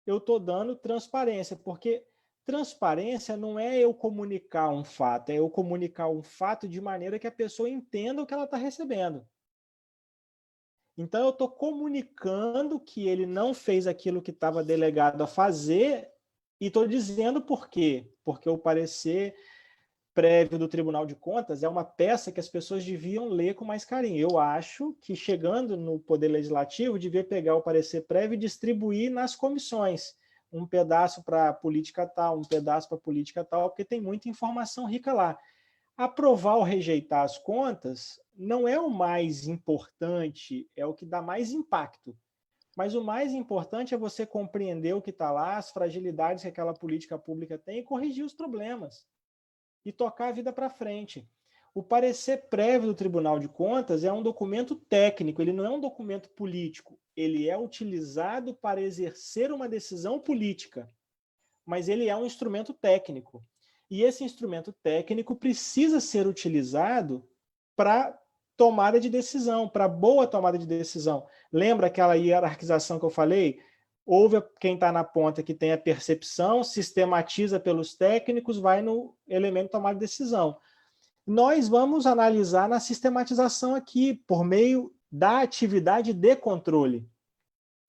eu estou dando transparência, porque transparência não é eu comunicar um fato, é eu comunicar um fato de maneira que a pessoa entenda o que ela está recebendo. Então, eu estou comunicando que ele não fez aquilo que estava delegado a fazer e estou dizendo por quê. Porque o parecer prévio do Tribunal de Contas é uma peça que as pessoas deviam ler com mais carinho. Eu acho que, chegando no Poder Legislativo, devia pegar o parecer prévio e distribuir nas comissões. Um pedaço para política tal, um pedaço para política tal, porque tem muita informação rica lá. Aprovar ou rejeitar as contas não é o mais importante, é o que dá mais impacto. Mas o mais importante é você compreender o que está lá, as fragilidades que aquela política pública tem e corrigir os problemas. E tocar a vida para frente. O parecer prévio do Tribunal de Contas é um documento técnico, ele não é um documento político. Ele é utilizado para exercer uma decisão política, mas ele é um instrumento técnico. E esse instrumento técnico precisa ser utilizado para tomada de decisão, para boa tomada de decisão. Lembra aquela hierarquização que eu falei? Houve quem está na ponta que tem a percepção, sistematiza pelos técnicos, vai no elemento de tomada de decisão. Nós vamos analisar na sistematização aqui, por meio da atividade de controle.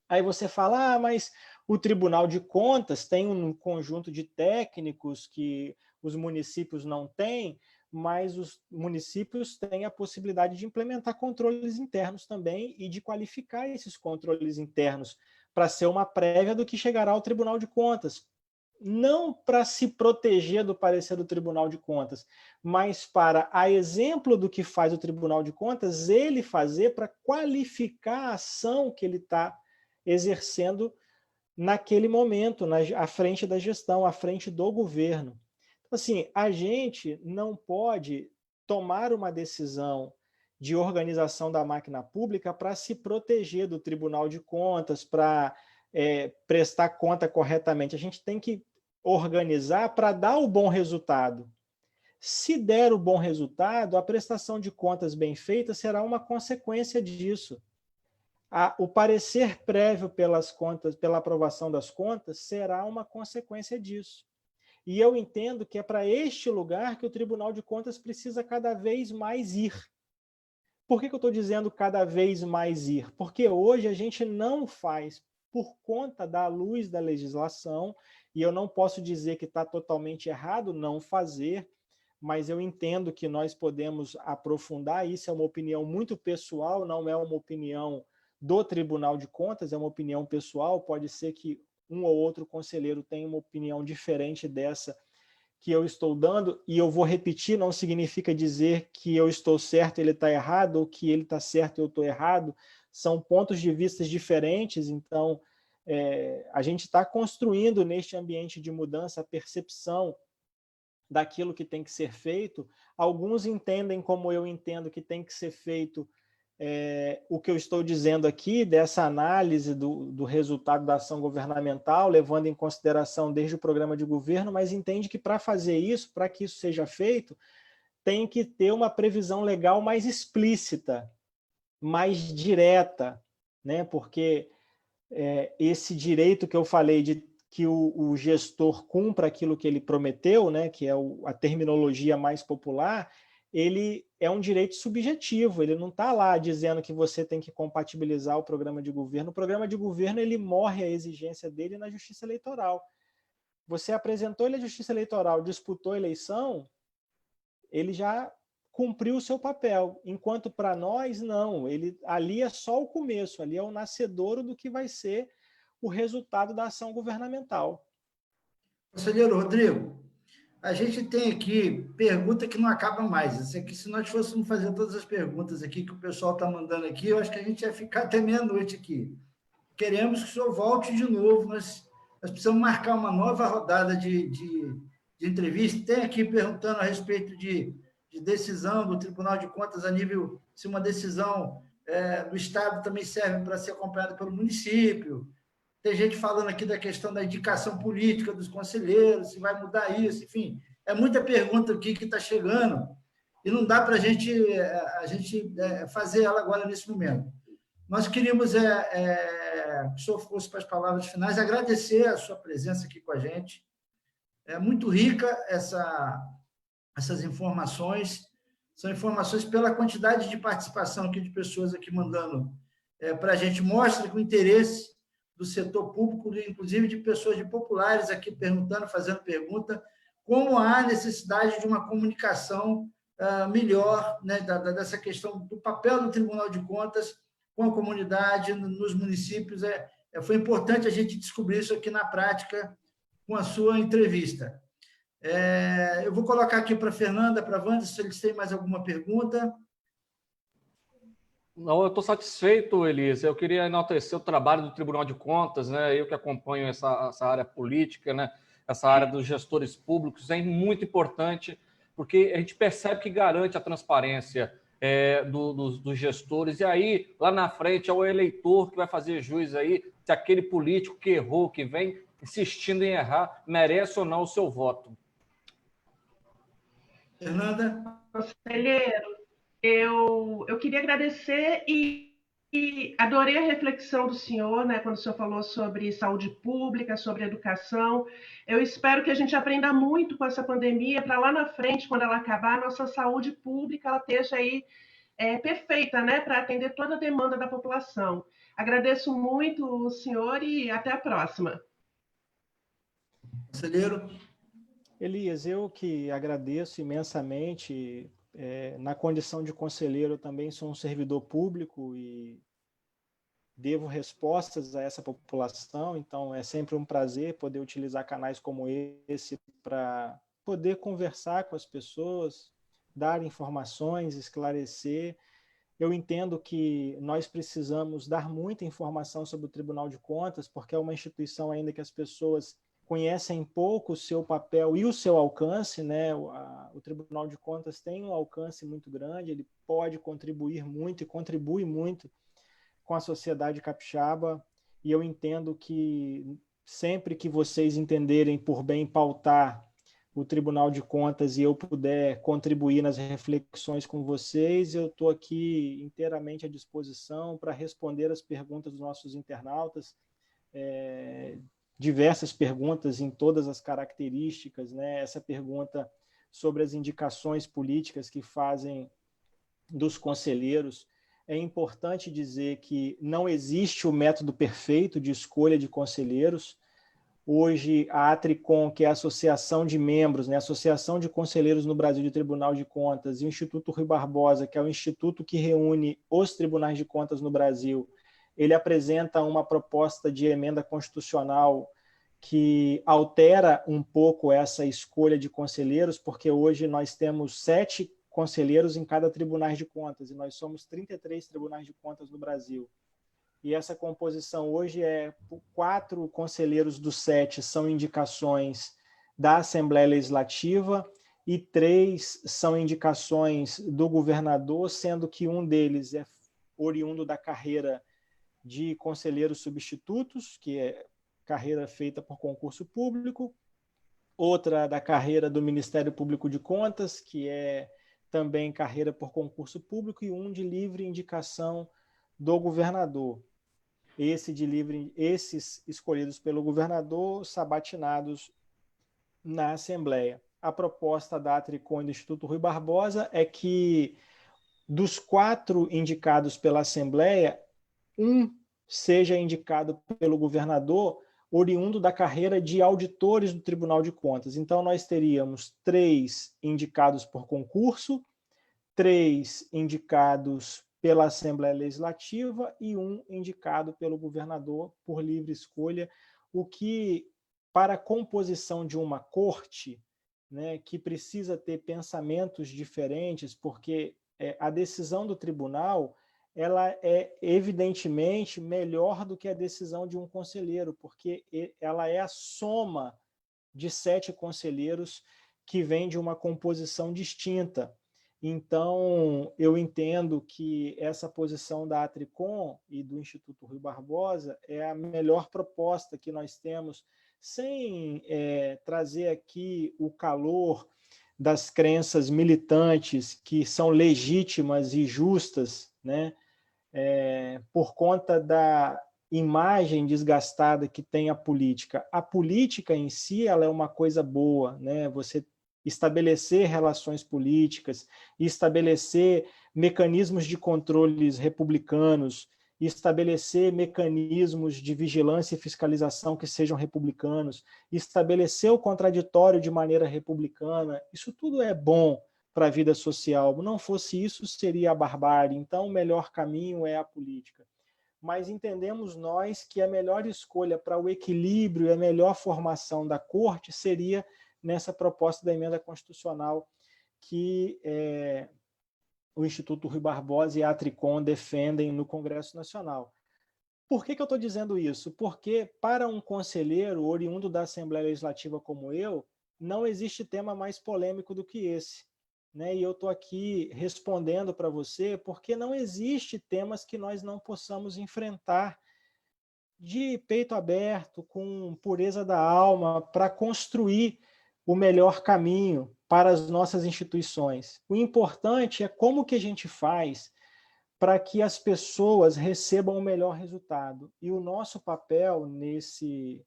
Aí você fala, mas o Tribunal de Contas tem um conjunto de técnicos que os municípios não têm, mas os municípios têm a possibilidade de implementar controles internos também e de qualificar esses controles internos para ser uma prévia do que chegará ao Tribunal de Contas. Não para se proteger do parecer do Tribunal de Contas, mas para, a exemplo do que faz o Tribunal de Contas, ele fazer para qualificar a ação que ele está exercendo naquele momento, à frente da gestão, à frente do governo. Então, assim, a gente não pode tomar uma decisão de organização da máquina pública para se proteger do Tribunal de Contas, para prestar conta corretamente. A gente tem que organizar para dar o bom resultado. Se der o bom resultado, a prestação de contas bem feita será uma consequência disso. O parecer prévio pelas contas, pela aprovação das contas, será uma consequência disso. E eu entendo que é para este lugar que o Tribunal de Contas precisa cada vez mais ir. Por que eu estou dizendo cada vez mais ir? Porque hoje a gente não faz, por conta da luz da legislação, e eu não posso dizer que está totalmente errado não fazer, mas eu entendo que nós podemos aprofundar, isso é uma opinião muito pessoal, não é uma opinião do Tribunal de Contas, é uma opinião pessoal, pode ser que um ou outro conselheiro tenha uma opinião diferente dessa que eu estou dando, e eu vou repetir, não significa dizer que eu estou certo e ele está errado, ou que ele está certo e eu estou errado, são pontos de vista diferentes, então a gente está construindo neste ambiente de mudança a percepção daquilo que tem que ser feito. Alguns entendem como eu entendo que tem que ser feito o que eu estou dizendo aqui, dessa análise do resultado da ação governamental, levando em consideração desde o programa de governo, mas entende que para fazer isso, para que isso seja feito, tem que ter uma previsão legal mais explícita, mais direta, né? Porque esse direito que eu falei de que o gestor cumpra aquilo que ele prometeu, né? Que é a terminologia mais popular, ele é um direito subjetivo, ele não está lá dizendo que você tem que compatibilizar o programa de governo. O programa de governo ele morre a exigência dele na Justiça Eleitoral. Você apresentou ele à Justiça Eleitoral, disputou a eleição, ele já cumpriu o seu papel, enquanto para nós não, ali é só o começo, ali é o nascedouro do que vai ser o resultado da ação governamental. Conselheiro Rodrigo, a gente tem aqui pergunta que não acaba mais. Isso aqui, se nós fôssemos fazer todas as perguntas aqui que o pessoal está mandando aqui, eu acho que a gente ia ficar até meia-noite aqui. Queremos que o senhor volte de novo, nós precisamos marcar uma nova rodada de entrevista. Tem aqui perguntando a respeito de decisão do Tribunal de Contas a nível, se uma decisão do Estado também serve para ser acompanhada pelo município. Tem gente falando aqui da questão da indicação política dos conselheiros, se vai mudar isso, enfim. É muita pergunta aqui que está chegando e não dá para a gente fazer ela agora nesse momento. Nós queríamos que o senhor fosse para as palavras finais, agradecer a sua presença aqui com a gente. É muito rica essas informações, são informações pela quantidade de participação aqui de pessoas aqui mandando para a gente, mostra que o interesse do setor público, inclusive de pessoas de populares aqui perguntando, fazendo pergunta, como há necessidade de uma comunicação melhor, né, dessa questão do papel do Tribunal de Contas com a comunidade, nos municípios. Foi importante a gente descobrir isso aqui na prática com a sua entrevista. Eu vou colocar aqui para a Fernanda, para a Wanda, se eles têm mais alguma pergunta. Não, eu estou satisfeito, Elisa. Eu queria enaltecer o trabalho do Tribunal de Contas, né? Eu que acompanho essa área política, né? Essa área dos gestores públicos, é muito importante, porque a gente percebe que garante a transparência dos gestores, e aí, lá na frente, é o eleitor que vai fazer juiz aí se aquele político que errou, que vem insistindo em errar, merece ou não o seu voto. Fernanda? Conselheiro, eu queria agradecer e adorei a reflexão do senhor, né, quando o senhor falou sobre saúde pública, sobre educação. Eu espero que a gente aprenda muito com essa pandemia, para lá na frente, quando ela acabar, a nossa saúde pública ela esteja aí perfeita, né, para atender toda a demanda da população. Agradeço muito o senhor e até a próxima. Conselheiro? Elias, eu que agradeço imensamente. Na condição de conselheiro, também sou um servidor público e devo respostas a essa população, então é sempre um prazer poder utilizar canais como esse para poder conversar com as pessoas, dar informações, esclarecer. Eu entendo que nós precisamos dar muita informação sobre o Tribunal de Contas, porque é uma instituição ainda que as pessoas conhecem pouco o seu papel e o seu alcance, né? O Tribunal de Contas tem um alcance muito grande, ele pode contribuir muito e contribui muito com a sociedade capixaba, e eu entendo que sempre que vocês entenderem por bem pautar o Tribunal de Contas e eu puder contribuir nas reflexões com vocês, eu estou aqui inteiramente à disposição para responder as perguntas dos nossos internautas, diversas perguntas em todas as características, né? Essa pergunta sobre as indicações políticas que fazem dos conselheiros. É importante dizer que não existe o método perfeito de escolha de conselheiros. Hoje, a Atricom, que é a associação de membros, né, a Associação de Conselheiros no Brasil de Tribunal de Contas, e o Instituto Rui Barbosa, que é o instituto que reúne os tribunais de contas no Brasil, ele apresenta uma proposta de emenda constitucional que altera um pouco essa escolha de conselheiros, porque hoje nós temos 7 conselheiros em cada tribunal de contas, e nós somos 33 tribunais de contas no Brasil. E essa composição hoje 4 conselheiros dos 7 são indicações da Assembleia Legislativa e 3 são indicações do governador, sendo que um deles é oriundo da carreira de conselheiros substitutos, que é carreira feita por concurso público, outra da carreira do Ministério Público de Contas, que é também carreira por concurso público, e um de livre indicação do governador. Esses escolhidos pelo governador, sabatinados na Assembleia. A proposta da Atricom e do Instituto Rui Barbosa é que, dos 4 indicados pela Assembleia, um seja indicado pelo governador, oriundo da carreira de auditores do Tribunal de Contas. Então, nós teríamos 3 indicados por concurso, 3 indicados pela Assembleia Legislativa e 1 indicado pelo governador por livre escolha, o que, para a composição de uma corte, né, que precisa ter pensamentos diferentes, porque a decisão do tribunal ela é evidentemente melhor do que a decisão de um conselheiro, porque ela é a soma de 7 conselheiros que vêm de uma composição distinta. Então, eu entendo que essa posição da Atricom e do Instituto Rui Barbosa é a melhor proposta que nós temos, sem trazer aqui o calor das crenças militantes, que são legítimas e justas, né? Por conta da imagem desgastada que tem a política. A política em si ela é uma coisa boa, né? Você estabelecer relações políticas, estabelecer mecanismos de controles republicanos, estabelecer mecanismos de vigilância e fiscalização que sejam republicanos, estabelecer o contraditório de maneira republicana, isso tudo é bom para a vida social. Não fosse isso, seria a barbárie. Então, o melhor caminho é a política. Mas entendemos nós que a melhor escolha para o equilíbrio e a melhor formação da corte seria nessa proposta da emenda constitucional que o Instituto Rui Barbosa e a Tricom defendem no Congresso Nacional. Por que eu estou dizendo isso? Porque para um conselheiro oriundo da Assembleia Legislativa como eu, não existe tema mais polêmico do que esse. Né? E eu estou aqui respondendo para você porque não existe temas que nós não possamos enfrentar de peito aberto, com pureza da alma, para construir o melhor caminho para as nossas instituições. O importante é como que a gente faz para que as pessoas recebam o melhor resultado. E o nosso papel neste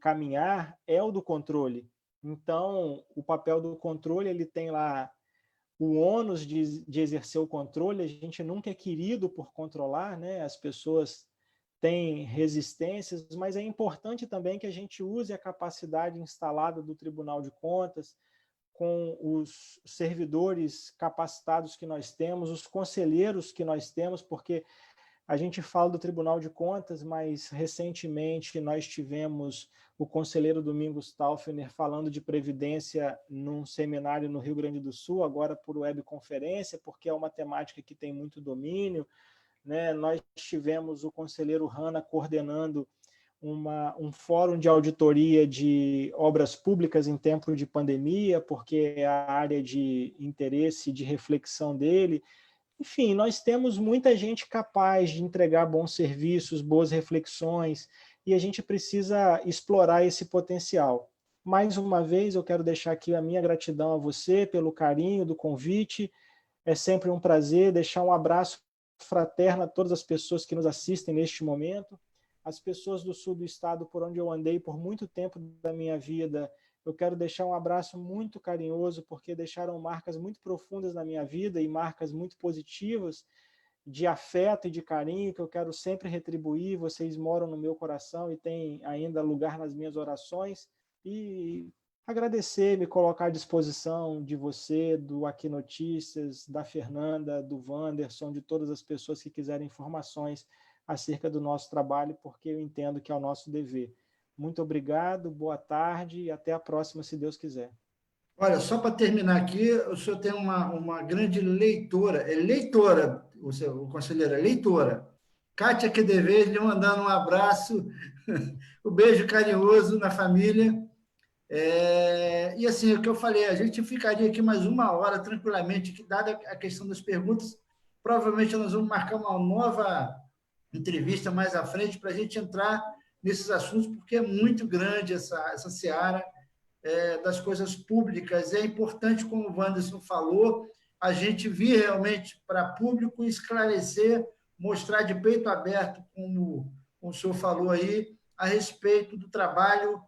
caminhar é o do controle. Então, o papel do controle, ele tem lá o ônus de exercer o controle. A gente nunca é querido por controlar, né? As pessoas têm resistências, mas é importante também que a gente use a capacidade instalada do Tribunal de Contas, com os servidores capacitados que nós temos, os conselheiros que nós temos, porque a gente fala do Tribunal de Contas, mas recentemente nós tivemos o conselheiro Domingos Taufner falando de previdência num seminário no Rio Grande do Sul, agora por webconferência, porque é uma temática que tem muito domínio. Né? Nós tivemos o conselheiro Hanna coordenando um fórum de auditoria de obras públicas em tempo de pandemia, porque é a área de interesse, de reflexão dele. Enfim, nós temos muita gente capaz de entregar bons serviços, boas reflexões, e a gente precisa explorar esse potencial. Mais uma vez, eu quero deixar aqui a minha gratidão a você pelo carinho do convite. É sempre um prazer. Deixar um abraço fraterno a todas as pessoas que nos assistem neste momento. As pessoas do sul do estado, por onde eu andei por muito tempo da minha vida, eu quero deixar um abraço muito carinhoso, porque deixaram marcas muito profundas na minha vida e marcas muito positivas, de afeto e de carinho, que eu quero sempre retribuir. Vocês moram no meu coração e têm ainda lugar nas minhas orações. E agradecer, me colocar à disposição de você, do Aqui Notícias, da Fernanda, do Wanderson, de todas as pessoas que quiserem informações acerca do nosso trabalho, porque eu entendo que é o nosso dever. Muito obrigado, boa tarde e até a próxima, se Deus quiser. Olha, só para terminar aqui, o senhor tem uma grande leitora, o conselheiro é leitora, Kátia Quedeves, lhe mandando um abraço, um beijo carinhoso na família. E assim, o que eu falei, a gente ficaria aqui mais 1 hora tranquilamente, que dada a questão das perguntas, provavelmente nós vamos marcar uma nova entrevista mais à frente para a gente entrar nesses assuntos, porque é muito grande essa seara das coisas públicas. É importante, como o Wanderson falou, a gente vir realmente para público, esclarecer, mostrar de peito aberto, como o senhor falou aí, a respeito do trabalho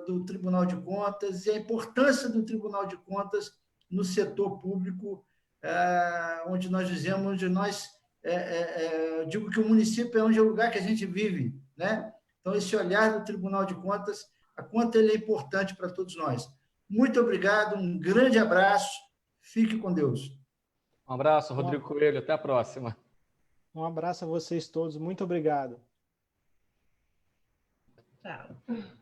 do Tribunal de Contas e a importância do Tribunal de Contas no setor público, onde nós dizemos, eu digo que o município é onde é o lugar que a gente vive, né? Então, esse olhar do Tribunal de Contas, a quanto ele é importante para todos nós. Muito obrigado, um grande abraço, fique com Deus. Um abraço, Rodrigo Coelho, até a próxima. Um abraço a vocês todos, muito obrigado. Tchau.